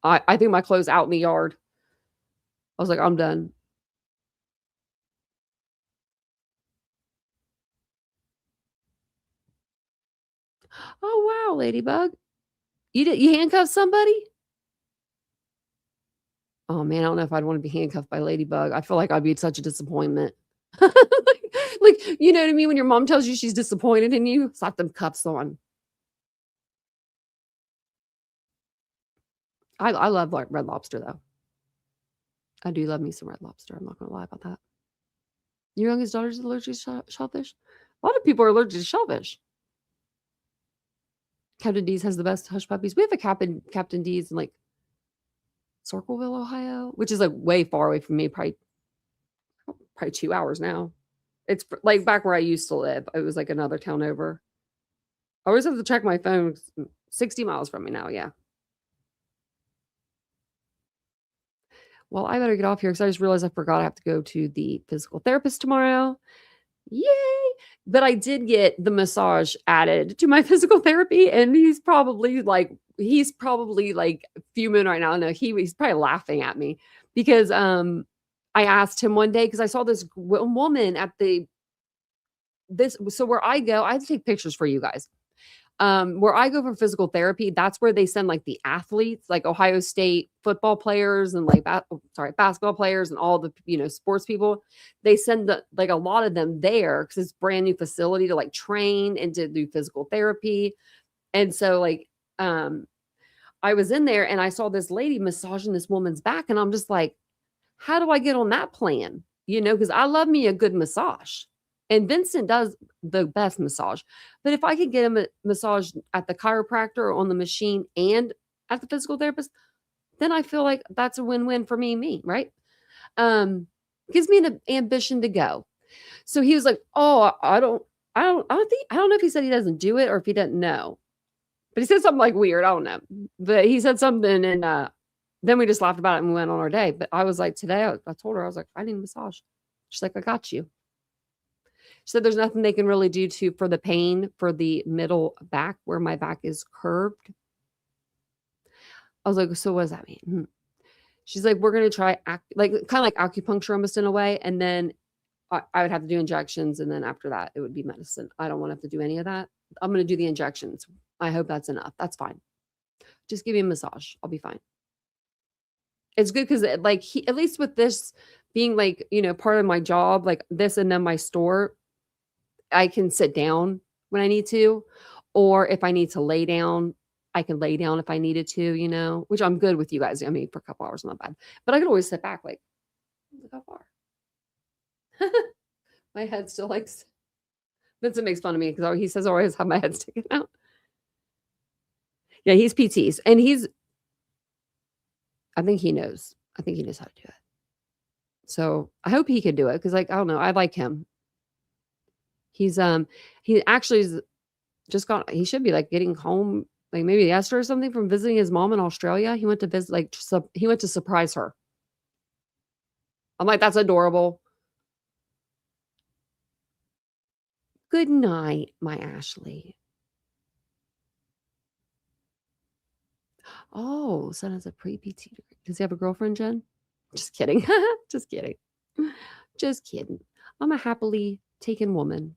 B: I threw my clothes out in the yard. I was like, I'm done. Oh, wow, Ladybug. You handcuffed somebody? Oh, man, I don't know if I'd want to be handcuffed by Ladybug. I feel like I'd be such a disappointment. like, you know what I mean? When your mom tells you she's disappointed in you, slap them cuffs on. I love like Red Lobster, though. I do love me some Red Lobster. I'm not going to lie about that. Your youngest daughter's allergic to shellfish? A lot of people are allergic to shellfish. Captain D's has the best hush puppies. We have a Captain D's in like Circleville, Ohio, which is like way far away from me, probably 2 hours now. It's like back where I used to live. It was like another town over. I always have to check my phone. 60 miles from me now, yeah. Well, I better get off here because I just realized I forgot I have to go to the physical therapist tomorrow. Yay! But I did get the massage added to my physical therapy, and he's probably like fuming right now. No, he's probably laughing at me because I asked him one day because I saw this woman at so where I go, I have to take pictures for you guys. Where I go for physical therapy, that's where they send like the athletes, like Ohio State football players and like basketball players and all the sports people. They send like a lot of them there because it's brand new facility to like train and to do physical therapy. And so like I was in there and I saw this lady massaging this woman's back, and I'm just like, how do I get on that plan? Because I love me a good massage. And Vincent does the best massage. But if I could get a massage at the chiropractor on the machine and at the physical therapist, then I feel like that's a win-win for me, right? Gives me an ambition to go. So he was like, oh, I don't know if he said he doesn't do it or if he doesn't know. But he said something like weird. I don't know. But he said something, and then we just laughed about it and we went on our day. But I was like, today, I told her, I was like, I need a massage. She's like, I got you. So there's nothing they can really do for the pain for the middle back where my back is curved. I was like, so what does that mean? She's like, we're going to try kind of like acupuncture almost in a way. And then I would have to do injections. And then after that, it would be medicine. I don't want to have to do any of that. I'm going to do the injections. I hope that's enough. That's fine. Just give me a massage. I'll be fine. It's good because like at least with this being like, part of my job, like this and then my store, I can sit down when I need to, or if I need to lay down, I can lay down if I needed to, you know, which I'm good with you guys. I mean, for a couple hours, not bad. But I could always sit back, like, look how far. My head still likes. Vincent makes fun of me because he says I always have my head sticking out. Yeah, he's PTs, and I think he knows. I think he knows how to do it. So I hope he can do it because, like, I don't know, I like him. He actually is just got. He should be like getting home, like maybe yesterday or something from visiting his mom in Australia. He went to visit, like, he went to surprise her. I'm like, that's adorable. Good night, my Ashley. Oh, son has a pre-PT degree. Does he have a girlfriend, Jen? Just kidding. Just kidding. Just kidding. I'm a happily taken woman.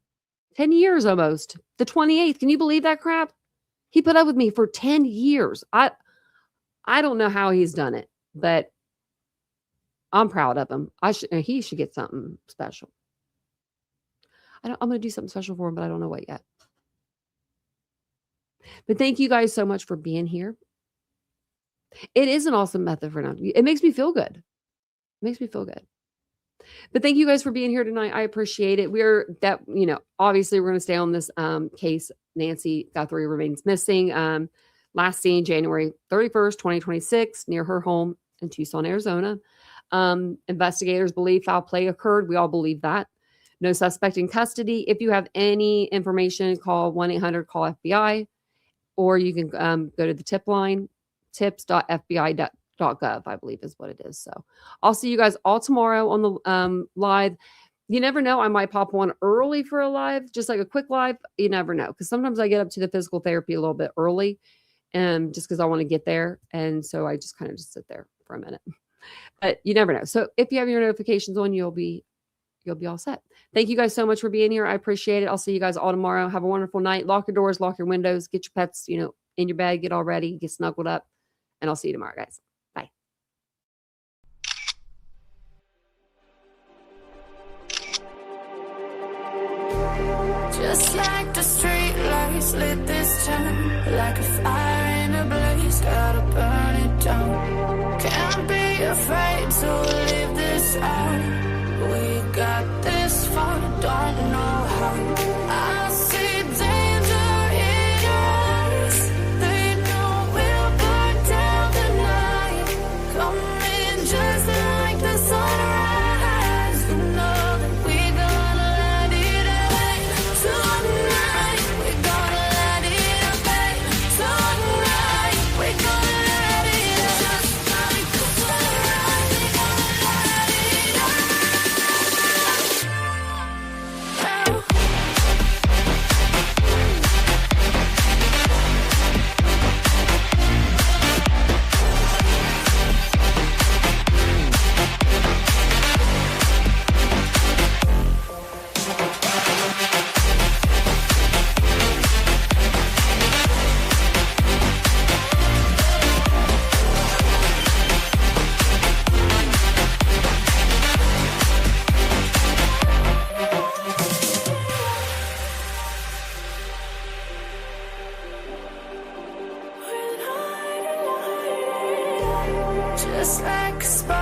B: 10 years almost. The 28th. Can you believe that crap? He put up with me for 10 years. I don't know how he's done it, but I'm proud of him. He should get something special. I'm going to do something special for him, but I don't know what yet. But thank you guys so much for being here. It is an awesome method for now. It makes me feel good. It makes me feel good. But thank you guys for being here tonight. I appreciate it. Obviously we're going to stay on this case. Nancy Guthrie remains missing. Last seen January 31st, 2026, near her home in Tucson, Arizona. Investigators believe foul play occurred. We all believe that. No suspect in custody. If you have any information, call 1-800-CALL-FBI, or you can go to the tip line, tips.fbi.gov, I believe is what it is. So I'll see you guys all tomorrow on the live. You never know. I might pop one early for a live, just like a quick live. You never know. Because sometimes I get up to the physical therapy a little bit early, and just because I want to get there. And so I just kind of just sit there for a minute. But you never know. So if you have your notifications on, you'll be all set. Thank you guys so much for being here. I appreciate it. I'll see you guys all tomorrow. Have a wonderful night. Lock your doors, lock your windows, get your pets, in your bed, get all ready, get snuggled up. And I'll see you tomorrow, guys. Bye.
A: Just like the street lights lit this town, like a fire in a blaze, gotta burn it down. Can't be afraid to leave this out. We got this far, don't know how. I see danger in your eyes. They know we'll burn down the night. Coming just like the sunrise. You know that we gonna let it rain. Tonight, we gonna let it rain. Tonight, we gonna let it rain. Just like the sunrise, we gonna let it rain. Just like a spark.